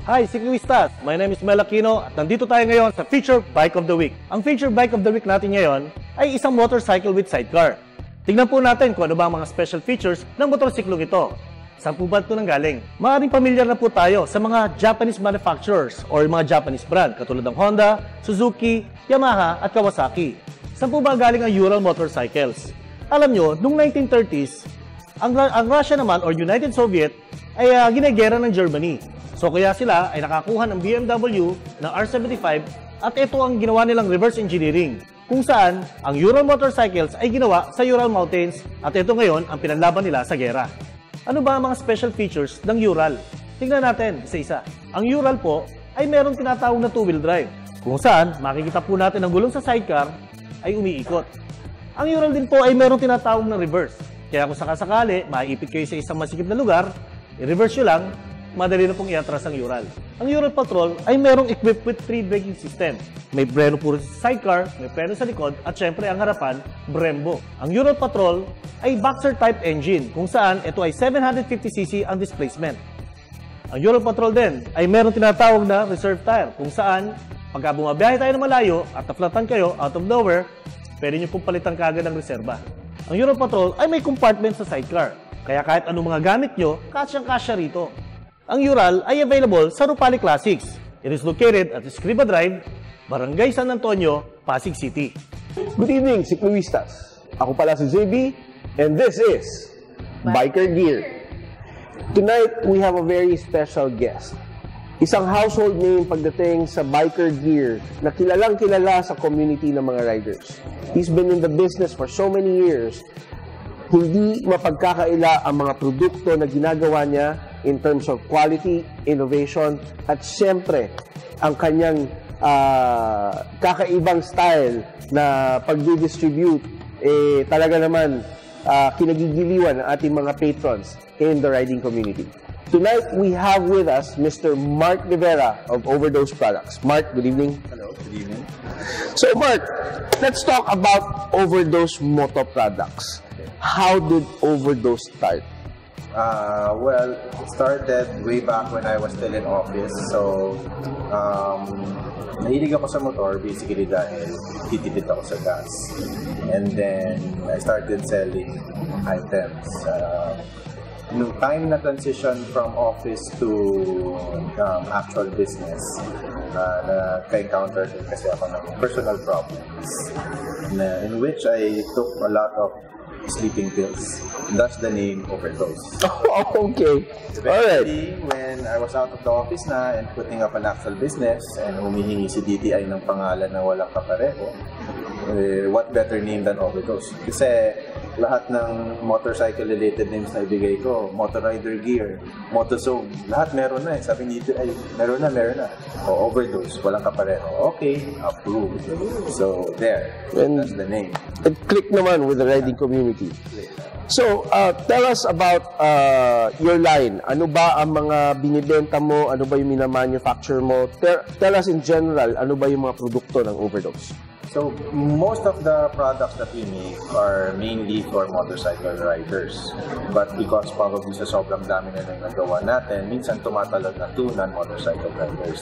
Hi, Ciclistas! My name is Mel Aquino at nandito tayo ngayon sa Feature Bike of the Week. Ang Feature Bike of the Week natin ngayon ay isang motorcycle with sidecar. Tingnan po natin kung ano ba ang mga special features ng motorsiklong ito. Saan po ba ito nanggaling? Maaaring pamilyar na po tayo sa mga Japanese manufacturers or mga Japanese brand katulad ng Honda, Suzuki, Yamaha at Kawasaki. Saan po ba galing ang Ural Motorcycles? Alam nyo, noong 1930s, ang Russia naman or United Soviet ay ginegera ng Germany. So kaya sila ay nakakuha ng BMW ng R75 at ito ang ginawa nilang reverse engineering, kung saan ang Ural Motorcycles ay ginawa sa Ural Mountains at ito ngayon ang pinanlaban nila sa gera. Ano ba ang mga special features ng Ural? Tingnan natin isa-isa. Ang Ural po ay merong tinatawag na two-wheel drive, kung saan makikita po natin ang gulong sa sidecar ay umiikot. Ang Ural din po ay merong tinatawag na reverse, kaya kung sakasakali maiipit kayo sa isang masikip na lugar, i-reverse nyo lang, madali na pong iatras ang Ural. Ang Ural Patrol ay merong equipped with 3 braking system. May preno puro sa sidecar, may preno sa likod, at syempre ang harapan, Brembo. Ang Ural Patrol ay boxer type engine, kung saan ito ay 750cc ang displacement. Ang Ural Patrol din ay merong tinatawag na reserve tire, kung saan pagka bumabiyahe tayo na malayo at na-flatan kayo out of nowhere, pwede nyo pong palitan kagad ng reserba. Ang Ural Patrol ay may compartment sa sidecar, kaya kahit anong mga gamit nyo, kasyang-kasya rito. Ang Ural ay available sa Rupali Classics. It is located at Escriba Drive, Barangay San Antonio, Pasig City. Good evening, Ciclistas. Ako pala si JB, and this is Biker Gear. Tonight, we have a very special guest. Isang household name pagdating sa Biker Gear na kilalang-kilala sa community ng mga riders. He's been in the business for so many years. Hindi mapagkakaila ang mga produkto na ginagawa niya in terms of quality, innovation, at siyempre, ang kanyang kakaibang style na pag-distribute, talaga naman kinagigiliwan ng ating mga patrons in the riding community. Tonight, we have with us Mr. Mark Rivera of Overdose Products. Mark, good evening. Hello, good evening. So, Mark, let's talk about Overdose Moto Products. How did Overdose start? Well, it started way back when I was still in office. So, nahilig ako sa motor basically dahil titipid ako sa gas. And then, I started selling items. Nung time na transition from office to actual business, na-encounter kasi ako ng personal problems in which I took a lot of sleeping pills. That's the name Overdose. Okay. Eventually, when I was out of the office na and putting up an actual business and humihingi si DTI ng pangalan na walang kapareho, what better name than Overdose? Kasi lahat ng motorcycle-related names na ibigay ko, Motor Rider Gear, Motozone, lahat meron na eh. Sabi ni DTI, meron na. O, Overdose, walang kapareho. Okay, approved. So, there. That's the name. It clicked naman with the riding community. So, tell us about your line. Ano ba ang mga binibenta mo? Ano ba yung minamanufacture mo? Tell us in general, ano ba yung mga produkto ng Overdose? So, most of the products that we make are mainly for motorcycle riders. But because probably sa sobrang dami na nagawa natin, minsan tumatalon na to non-motorcycle riders.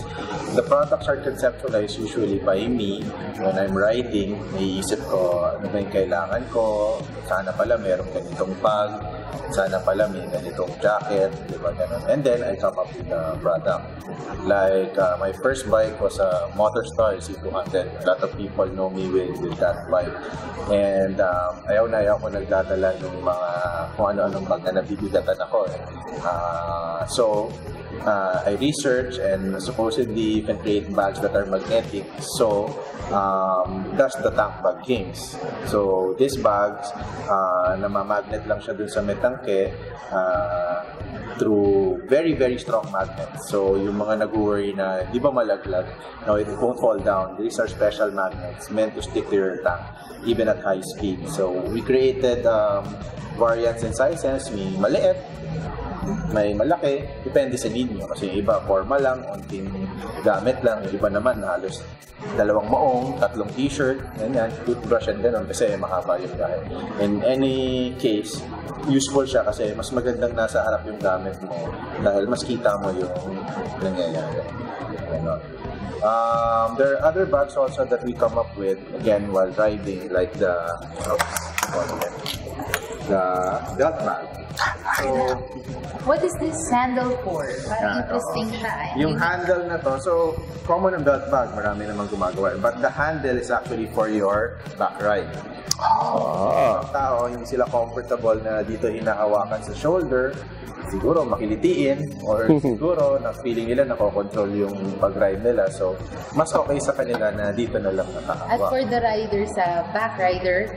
The products are conceptualized usually by me. When I'm riding, naiisip ko ano ba yung kailangan ko. Sana pala merong ganitong bag. Sana pala may ganitong jacket. Diba, ganun. And then, I come up with the product. Like, my first bike was a Motorstar C200. A lot of people know me with that bike. And ayaw ko nagdadala ng mga kung ano-anong bag na nabibigatan ako. So, I research and supposedly you can create bags that are magnetic. So, that's the tank bag Kings. So, these bags, namamagnet lang siya dun sa metangke through very, very strong magnets. So, yung mga nag-worry na di ba malaglag, no, it won't fall down. These are special magnets meant to stick to your tank, even at high speed. So, we created variants and sizes. May maliit, may malaki, depende sa need nyo. Kasi iba, formal lang, unting gamit lang. Yung iba naman, halos 2 maong, 3 t-shirt, ganyan, toothbrush and gano'n kasi mahaba yung dahil. In any case, useful siya kasi mas magandang nasa harap yung gamit mo dahil mas kita mo yung nangyayari. There are other bags also that we come up with, again, while riding, like the belt bag. So, what is this handle for? Parang interesting siya. Yung handle na to, so common ang belt bag, marami namang gumagawa. But the handle is actually for your back ride. Ang tao, hindi sila comfortable na dito hinahawakan sa shoulder. Siguro makilitiin or siguro na feeling nila nakokontrol yung pag-ride nila. So, mas okay sa kanila na dito na lang nakahawak. At for the rider sa back rider,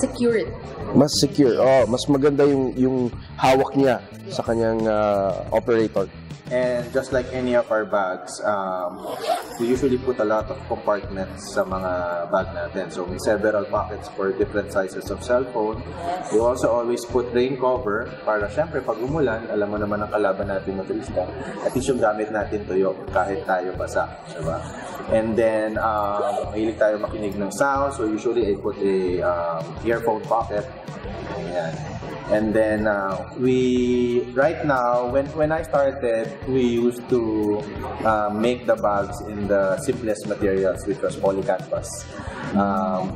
secured. Mas secure. Mas maganda yung hawak niya sa kanyang operator. And just like any of our bags, we usually put a lot of compartments sa mga bag natin. So may several pockets for different sizes of cellphone. We also always put rain cover para syempre pag umulan, alam mo naman ang kalaban natin motorista. At least yung gamit natin tuyo kahit tayo basa. Diba? And then, mahilig tayo makinig ng sound. So usually I put a earphone pocket. Ayan. And then right now, when I started, we used to make the bags in the simplest materials, which was polycanvas.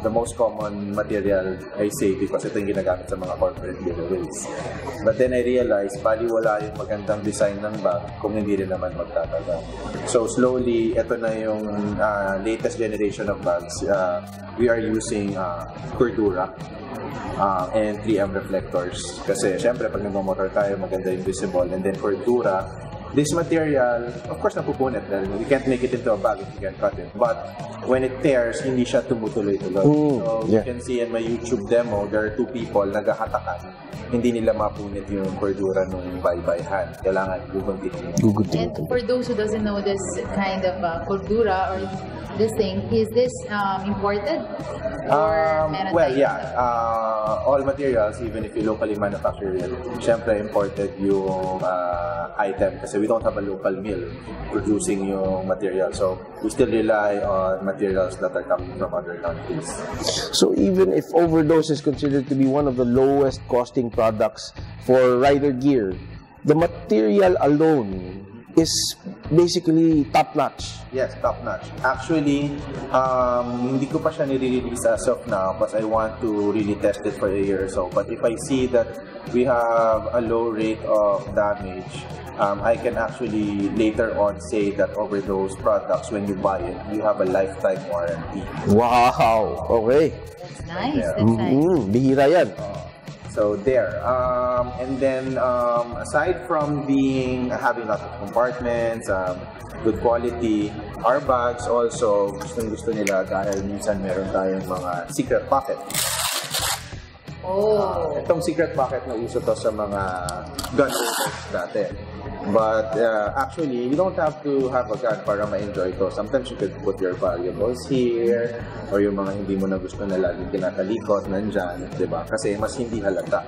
The most common material, I say, because ito yung ginagamit sa mga corporate giveaways. But then I realized, baliwala yung magandang design ng bag kung hindi rin naman magtatagal. So slowly, ito na yung latest generation of bags. We are using Cordura. And 3M reflectors. Kasi syempre pag nagmamotor tayo, maganda yung visible. And then Cordura this material, of course, napupunit dahil you can't make it into a bag if you can't cut it. But when it tears, hindi siya tumutuloy-tuloy. So you can see in my YouTube demo, there are 2 people naghahatakan. Hindi nila mapunit yung cordura ng by hand. Kailangan gugunting. And for those who doesn't know this kind of cordura or this thing, is this imported? Or Well, yeah. All materials, even if you locally manufacture it, syempre imported yung item kasi we don't have a local mill producing yung material. So we still rely on materials that are coming from other countries. So even if overdose is considered to be one of the lowest costing products for rider gear, the material alone is basically top-notch. Yes, top-notch. Actually, hindi ko pa siya nire-release as of now because I want to really test it for a year or so. But if I see that we have a low rate of damage, I can actually later on say that over those products, when you buy it, you have a lifetime warranty. Wow! Okay. That's nice. That's nice. Bihira yan. So there, and then aside from having lots of compartments, good quality, our bags also gusto nila dahil minsan meron tayong mga secret pocket. Itong secret pocket na uso to sa mga gun owners dati. But actually, you don't have to have a gun para ma-enjoy to. Sometimes you could put your valuables here, or yung mga hindi mo na gusto na laging kinatalikot, nandyan, diba? Kasi mas hindi halata.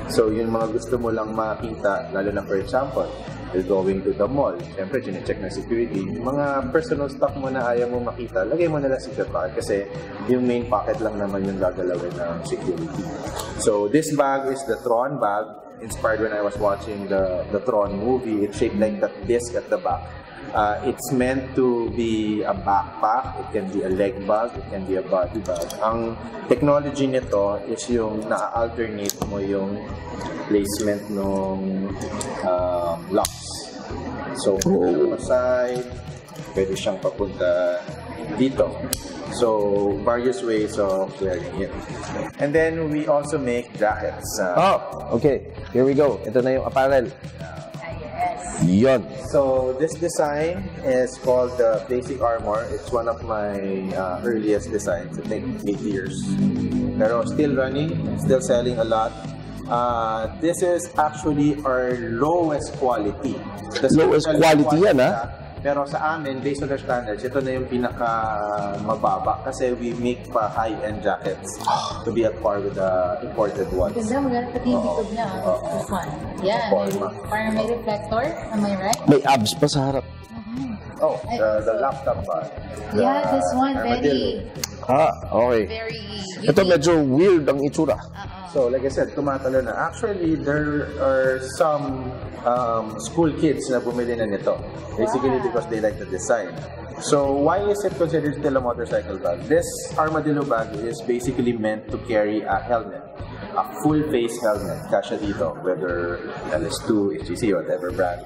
So, yung mga gusto mo lang makita, lalo na for example, you're going to the mall, siyempre, chinecheck na security. Yung mga personal stuff mo na ayaw mo makita, lagay mo na lang secret pocket kasi yung main pocket lang naman yung gagalawin ng security. So, this bag is the Tron bag. Inspired when I was watching the Tron movie. It's shaped like that disc at the back. It's meant to be a backpack. It can be a leg bag. It can be a body bag. Ang technology nito is yung na-alternate mo yung placement ng locks. So, aside, pwede siyang papunta dito. So, various ways of wearing it. And then, we also make jackets. Okay. Here we go. Ito na yung apparel. Yon. So, this design is called the Basic Armor. It's one of my earliest designs. I think 8 years. Pero still running, still selling a lot. This is actually our lowest quality. Lowest quality yan, ha? Pero sa amin, based on our standards, ito na yung pinaka mababa kasi we make pa high-end jackets to be at par with the imported ones. Ganda, maganda pati yung likod niya. This one. Yeah, parang may reflector. Am I right? May abs pa sa harap. Oh, the laptop bag. Yeah, this one, very... Okay. Very Ito medyo weird ang itsura. So, like I said, tumatalo na. Actually, there are some school kids na bumili na nito. Basically because they like the design. So, why is it considered still a motorcycle bag? This armadillo bag is basically meant to carry a helmet. A full face helmet. Kasha dito, whether LS2, HTC, whatever brand.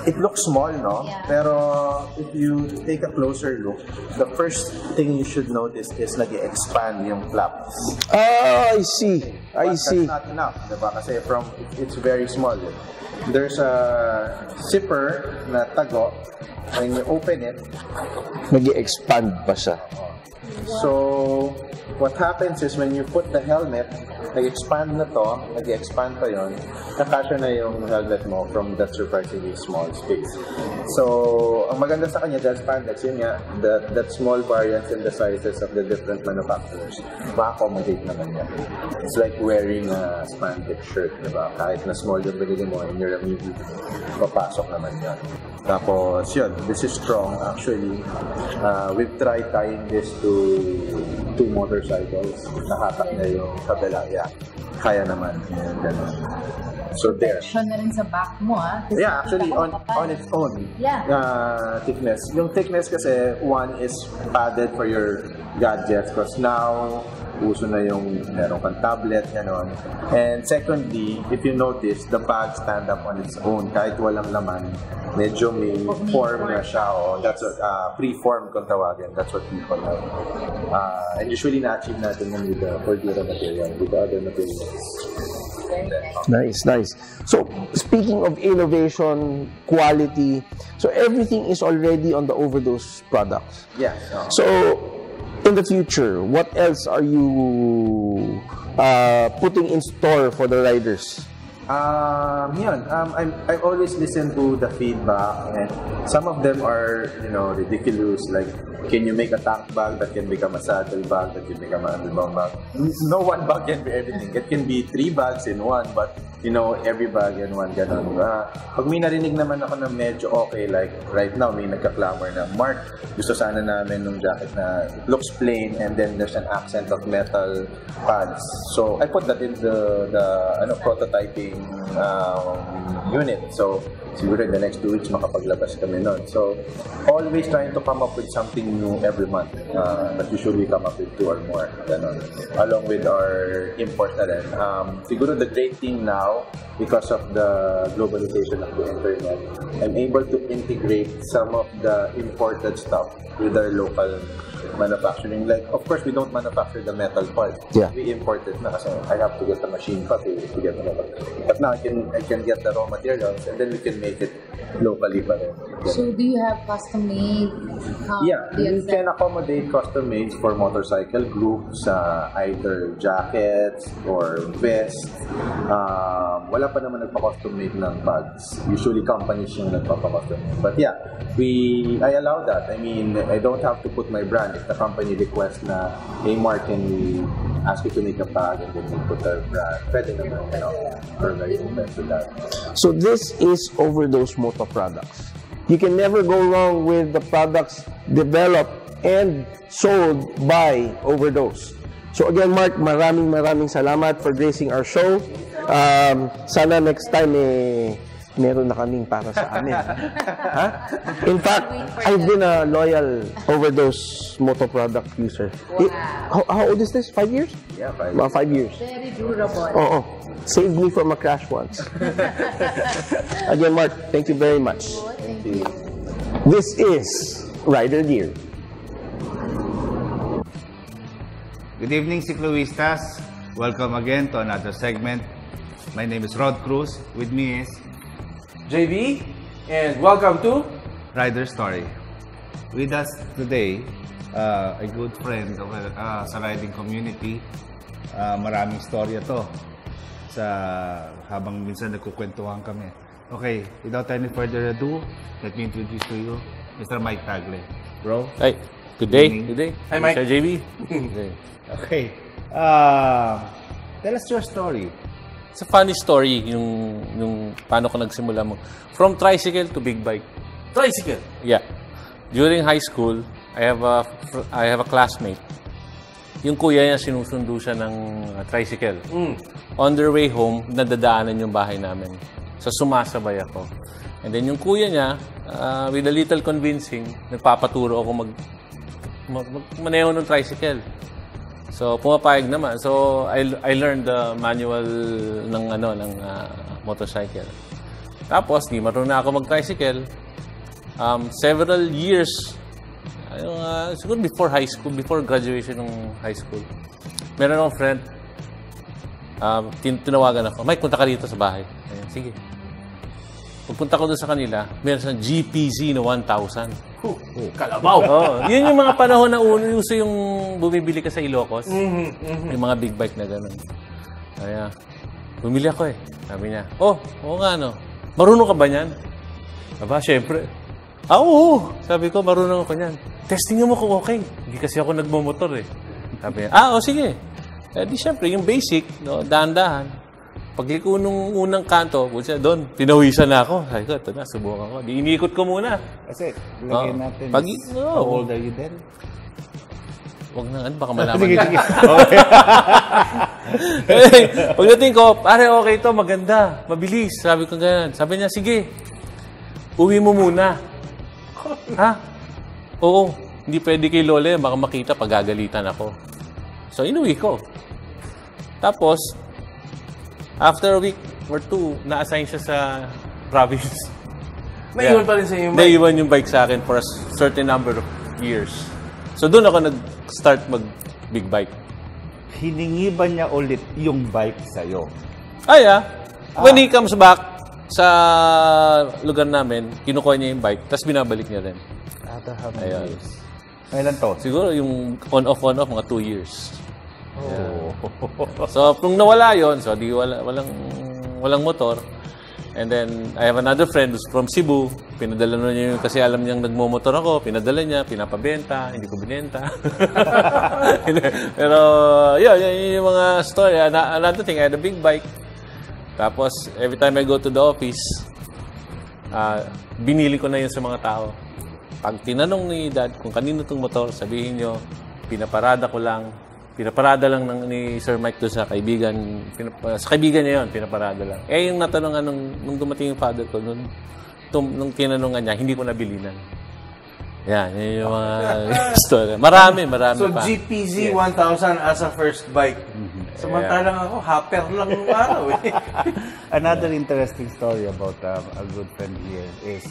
It looks small, no? Yeah. Pero if you take a closer look, the first thing you should notice is nag-expand yung flaps. I see. I see. That's not enough, diba? Kasi it's very small. There's a zipper na tago. When you open it, nag-expand pa siya. So, what happens is when you put the helmet, nag-expand na to, nag-expand pa yun, nakasya na yung helmet mo from that surprisingly small space. So, ang maganda sa kanya dahil spandex, yun nga, that small variance in the sizes of the different manufacturers, ma-accommodate naman yan. It's like wearing a spandex shirt, diba? Kahit na small yung binili mo, in your immediate, papasok naman yan. Tapos, yun, this is strong actually. We've tried tying this to 2 motorcycles. Nakatak na yung kabila. Yeah, kaya naman. Ganun. So there. Protection na rin sa back mo, ah. Yeah, actually on its own. Yeah. Thickness. Yung thickness kasi, one is padded for your gadgets because now uso na yung meron kang tablet, gano'n. And secondly, if you notice, the bag stand up on its own. Kahit walang laman, medyo may form na siya. That's what, pre-form kung tawagin. That's what we call it. And usually na-achieve natin yun with the Cordura material, with the other materials. Nice, nice. So, speaking of innovation, quality, so everything is already on the Overdose products. Yes. So, in the future, what else are you putting in store for the riders? I always listen to the feedback, and some of them are, ridiculous. Like, can you make a tank bag that can become a saddle bag that can become a underbag bag? No one bag can be everything. It can be 3 bags in one, but every bag in one, ganun. Pag may narinig naman ako na medyo okay, like right now, may nagka-clamor na, Mark, gusto sana namin nung jacket na it looks plain and then there's an accent of metal pads. So, I put that in the prototyping unit. So, siguro in the next 2 weeks, makapaglabas kami nun. So, always trying to come up with something new every month. But usually we come up with 2 or more. Ganun. Along with our import na rin. Siguro the great thing now, because of the globalization of the internet, I'm able to integrate some of the imported stuff with our local manufacturing. Like, of course, we don't manufacture the metal part. Yeah. We import it na kasi I have to get the machine pa to get the metal. But now I can get the raw materials and then we can make it locally pa rin. So, do you have custom-made? Yeah, we can accommodate custom made for motorcycle groups, either jackets or vests. Wala pa naman nagpa-custom made ng bags. Usually companies yung nagpa-custom made. But yeah, I allow that. I mean, I don't have to put my brand. If the company requests na, hey Mark, can we ask you to make a bag and then we put our brand? Pwede naman, we're very open to that. So this is Overdose Moto products. You can never go wrong with the products developed and sold by Overdose. So again, Mark, maraming salamat for gracing our show. Sana next time meron na kaming para sa amin. In fact, I've been a loyal Overdose Moto product user. Wow. How old is this? 5 years? Yeah, 5 years. Mga 5 years. Very durable. Oo. Saved me from a crash once. Again, Mark, thank you very much. Thank you. This is Rider Gear. Good evening, Cicloistas. Welcome again to another segment. My name is Rod Cruz. With me is JB, and welcome to Rider Story. With us today, a good friend sa riding community. Maraming storya to habang minsan nagkukwentuhan kami. Okay, without any further ado, let me introduce to you Mr. Mike Tagle. Bro. Hi. Good day. Good day. Hi, Mike. Sir JB. Okay. Tell us your story. It's a funny story yung paano ko nagsimula mo. From tricycle to big bike. Tricycle? Yeah. During high school, I have a classmate. Yung kuya niya, sinusundo siya ng tricycle. On their way home, nadadaanan yung bahay namin. So, sumasabay ako. And then yung kuya niya, with a little convincing, nagpapaturo ako maneho ng tricycle. So, pumapayag naman. So, I learned the manual ng motorcycle. Tapos, di marunong ako mag-tricycle. Several years, siguro before high school, before graduation ng high school, meron akong friend, tinawagan ako, Mike, punta ka dito sa bahay. Ayan, sige. Pagpunta ko doon sa kanila, meron siyang GPZ na 1,000. Kalabaw! Yun yung mga panahon na uso yung bumibili ka sa Ilocos. Yung mga big bike na gano'n. Kaya, bumili ako eh. Sabi niya, oo nga no. Marunong ka ba niyan? Aba, syempre. Oo! Sabi ko, marunong ako niyan. Testing mo kung okay. Hindi kasi ako nagmamotor eh. Sabi niya, sige. Di syempre, yung basic, dahan-dahan. Pagliko nung unang kanto, doon, pinawisan na ako. Sabi ko, ito na, subukan ko. Di iniikot ko muna. Kasi, lagyan natin. How old are you then? Huwag na, baka malaman na. Pagdating ko, pare, okay ito, maganda, mabilis. Sabi ko ganyan. Sabi niya, sige, uwi mo muna. Ha? Oo, hindi pwede kay Lola, baka makita, pagagalitan ako. So, inuwi ko. Tapos, after a week or two, na-assign siya sa province. Naiwan pa rin sa iyo yung bike? Naiwan yung bike sa akin for a certain number of years. So, doon ako nag-start mag-big bike. Hiningi ba niya ulit yung bike sa'yo? When he comes back sa lugar namin, kinukuha niya yung bike, tapos binabalik niya rin. Ayun. Kailan to? Siguro yung on-off, mga 2 years. Yeah. So, kung nawala yon, so di walang motor. And then, I have another friend who's from Cebu. Pinadala na niya yun kasi alam niyang nagmumotor ako. Pinadala niya, pinapabenta, hindi ko binenta. Pero, yun yung mga story. Another thing, I had a big bike. Tapos, every time I go to the office, binili ko na yun sa mga tao. Pag tinanong ni Dad kung kanino itong motor, sabihin nyo, pinaparada lang ni Sir Mike doon sa kaibigan. Sa kaibigan niya yun, pinaparada lang. Yung natanongan nung dumating yung father ko, nung tinanongan niya, hindi ko nabilinan. Yan, yun yung mga story. Marami So, pa. GPZ 1000 as a first bike. Samantalang ako, hopper lang nung araw eh. Another interesting story about a good friend here is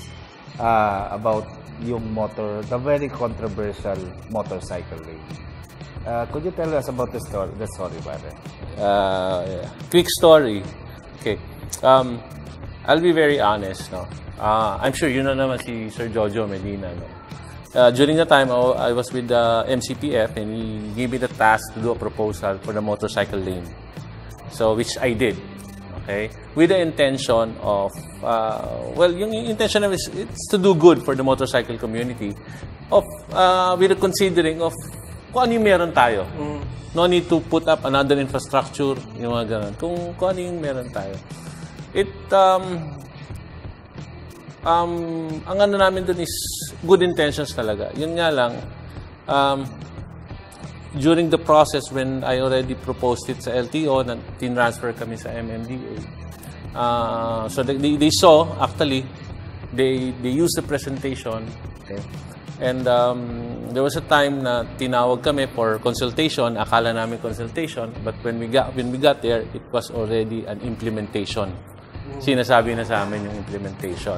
about yung motor, the very controversial motorcycle lane. Could you tell us about the story about it? Quick story. Okay. I'll be very honest. No? I'm sure you know naman si Sir Jojo Medina. No? During the time, I was with the MCPF and he gave me the task to do a proposal for the motorcycle lane. So, which I did. Okay? With the intention of, yung intention of it's to do good for the motorcycle community. With the considering of kung ano yung meron tayo. No need to put up another infrastructure, yung mga ganun. Kung ano yung meron tayo. Ang ano namin dun is good intentions talaga. Yun nga lang, during the process when I already proposed it sa LTO, tin-transfer kami sa MMDA. So they saw, actually, they used the presentation. Okay. And there was a time na tinawag kami for consultation. Akala namin consultation, but when we got there, it was already an implementation. Sinasabi na sa amin yung implementation.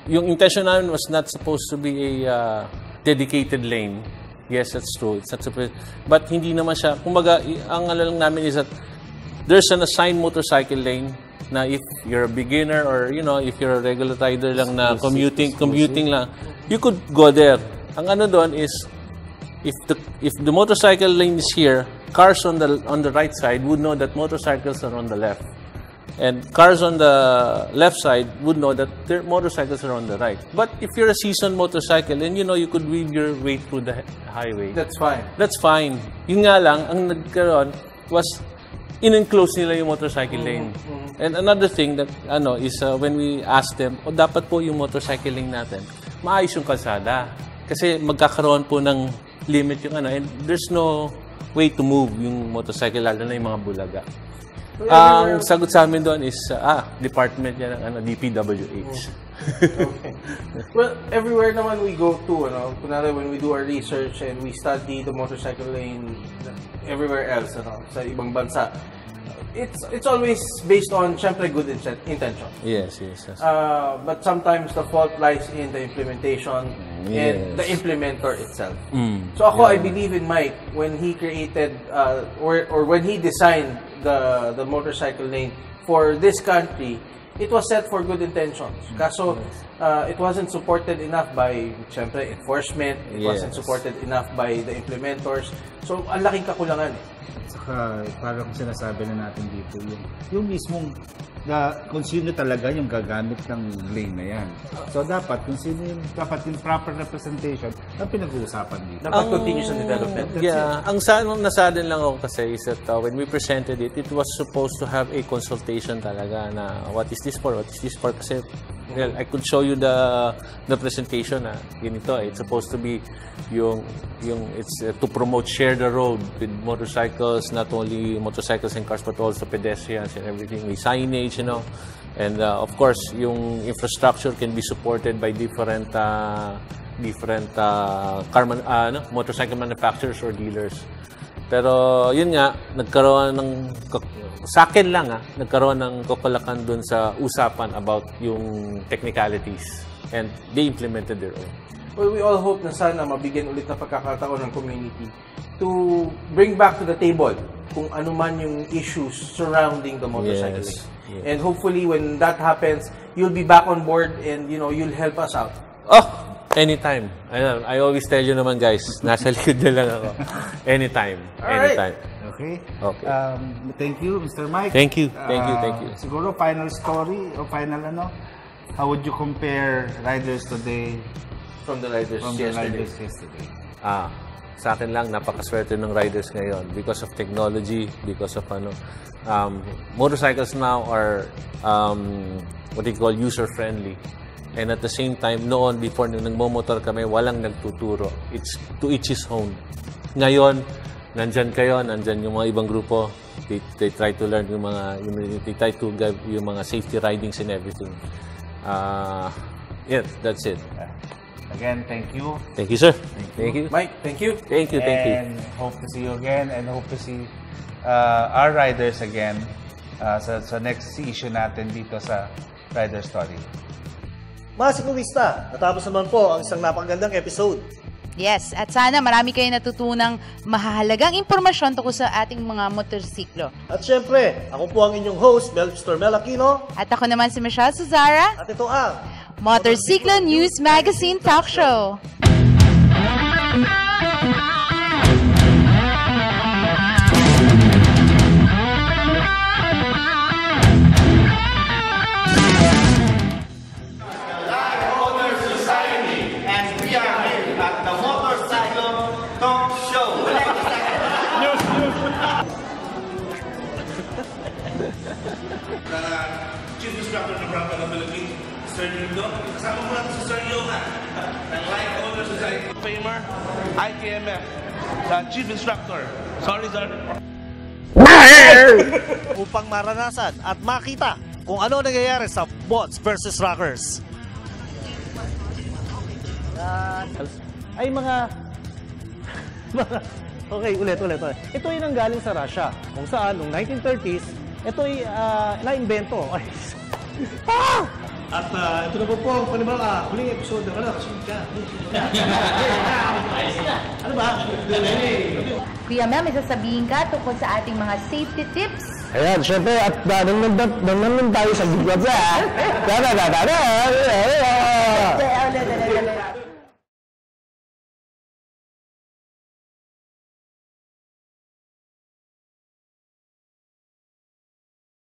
Yung intention namin was not supposed to be a dedicated lane. Yes, that's true. It's not supposed, but hindi naman siya. Kumbaga, ang alam namin is that there's an assigned motorcycle lane na if you're a beginner or if you're a regular rider lang na commuting lang, you could go there. Ang ano doon is if the motorcycle lane is here, cars on the right side would know that motorcycles are on the left. And cars on the left side would know that their motorcycles are on the right. But if you're a seasoned motorcycle and you could weave your way through the highway. That's fine. That's fine. Yun nga lang, ang nagkaroon was in-enclose nila yung motorcycle lane. And another thing that is when we ask them, dapat po yung motorcycle lane natin, maayos yung kalsada. Kasi magkakaroon po ng limit yung and there's no way to move yung motorcycle, lalo na yung mga bulaga. Ang sagot sa amin doon is, department yan ng DPWH. Okay. Well, everywhere naman we go to, kunwari when we do our research and we study the motorcycle lane everywhere else, sa ibang bansa, it's always based on, syempre, good intention. Yes. But sometimes the fault lies in the implementation and the implementer itself. So ako, I believe in Mike when he created or when he designed the motorcycle lane for this country. It was set for good intentions. Kaso, it wasn't supported enough by, syempre, enforcement. It wasn't supported enough by the implementers. So, ang laking kakulangan eh. Saka, parang sinasabi na natin dito, yung mismong kung sino talaga yung gagamit ng lane na yan. So, dapat, kung sino yung proper representation, ang pinag-uusapan dito. Dapat continuous development. Ang nasadin lang ako kasi is that when we presented it was supposed to have a consultation talaga na what is this for? Kasi I could show you the presentation na ganito. It's supposed to be it's to promote share the road with motorcycles, not only motorcycles and cars but also pedestrians and everything. May signage, and of course yung infrastructure can be supported by different motorcycle manufacturers or dealers. Pero yun nga, nagkaroon ng, sa akin lang nagkaroon ng kapalakan dun sa usapan about yung technicalities. And they implemented their own. Well, we all hope na sana mabigyan ulit na pagkakataon ng community to bring back to the table kung ano man yung issues surrounding the motorcycling. Yes. Yes. And hopefully when that happens, you'll be back on board and you'll help us out. Oh, anytime. I always tell you naman guys, nasa likod na lang ako. Anytime. Alright. Anytime. Okay. Okay. Thank you, Mr. Mike. Thank you. Thank you. Thank you. Siguro final story o final how would you compare riders today from the riders yesterday? Sa akin lang, napakaswerte ng riders ngayon because of technology, because of motorcycles now are what they call user-friendly. And at the same time, noon, before nung nagmomotor kami, walang nagtuturo. It's to each his own. Ngayon, nandyan kayo, nandyan yung mga ibang grupo. They try to learn they try to give yung mga safety ridings and everything. Yeah, that's it. Again, thank you. Thank you, sir. Thank you. Mike, thank you. Thank you, thank you. And hope to see you again and hope to see our riders again sa next issue natin dito sa Rider Story. Mga siklista, natapos naman po ang isang napakagandang episode. Yes, at sana marami kayo natutunang mahahalagang impormasyon tungkol sa ating mga motorsiklo. At syempre, ako po ang inyong host, Mr. Mel Aquino. At ako naman si Michelle Suzara. At ito ang Motorcycle News Magazine Talk Show. Chief Instructor ng Brangka ng Philippines, Sir Lindo. Kasama mo natin si Sir Johan ng Life Owner Society. Famer, ITMF, sa Chief Instructor. Sorry, sir. Upang maranasan at makita kung ano nangyayari sa bots versus rockers. Ay Okay, ulit. Ito ay nanggaling sa Russia, kung saan, noong 1930s, ito ay na-invento. At ito na po ang huling episode ng kasunod ka. Ano ba? Kuya Mel, may sasabihin ka tungkol sa ating mga safety tips? Ayan, syempre, at naman tayo sa Big Brother.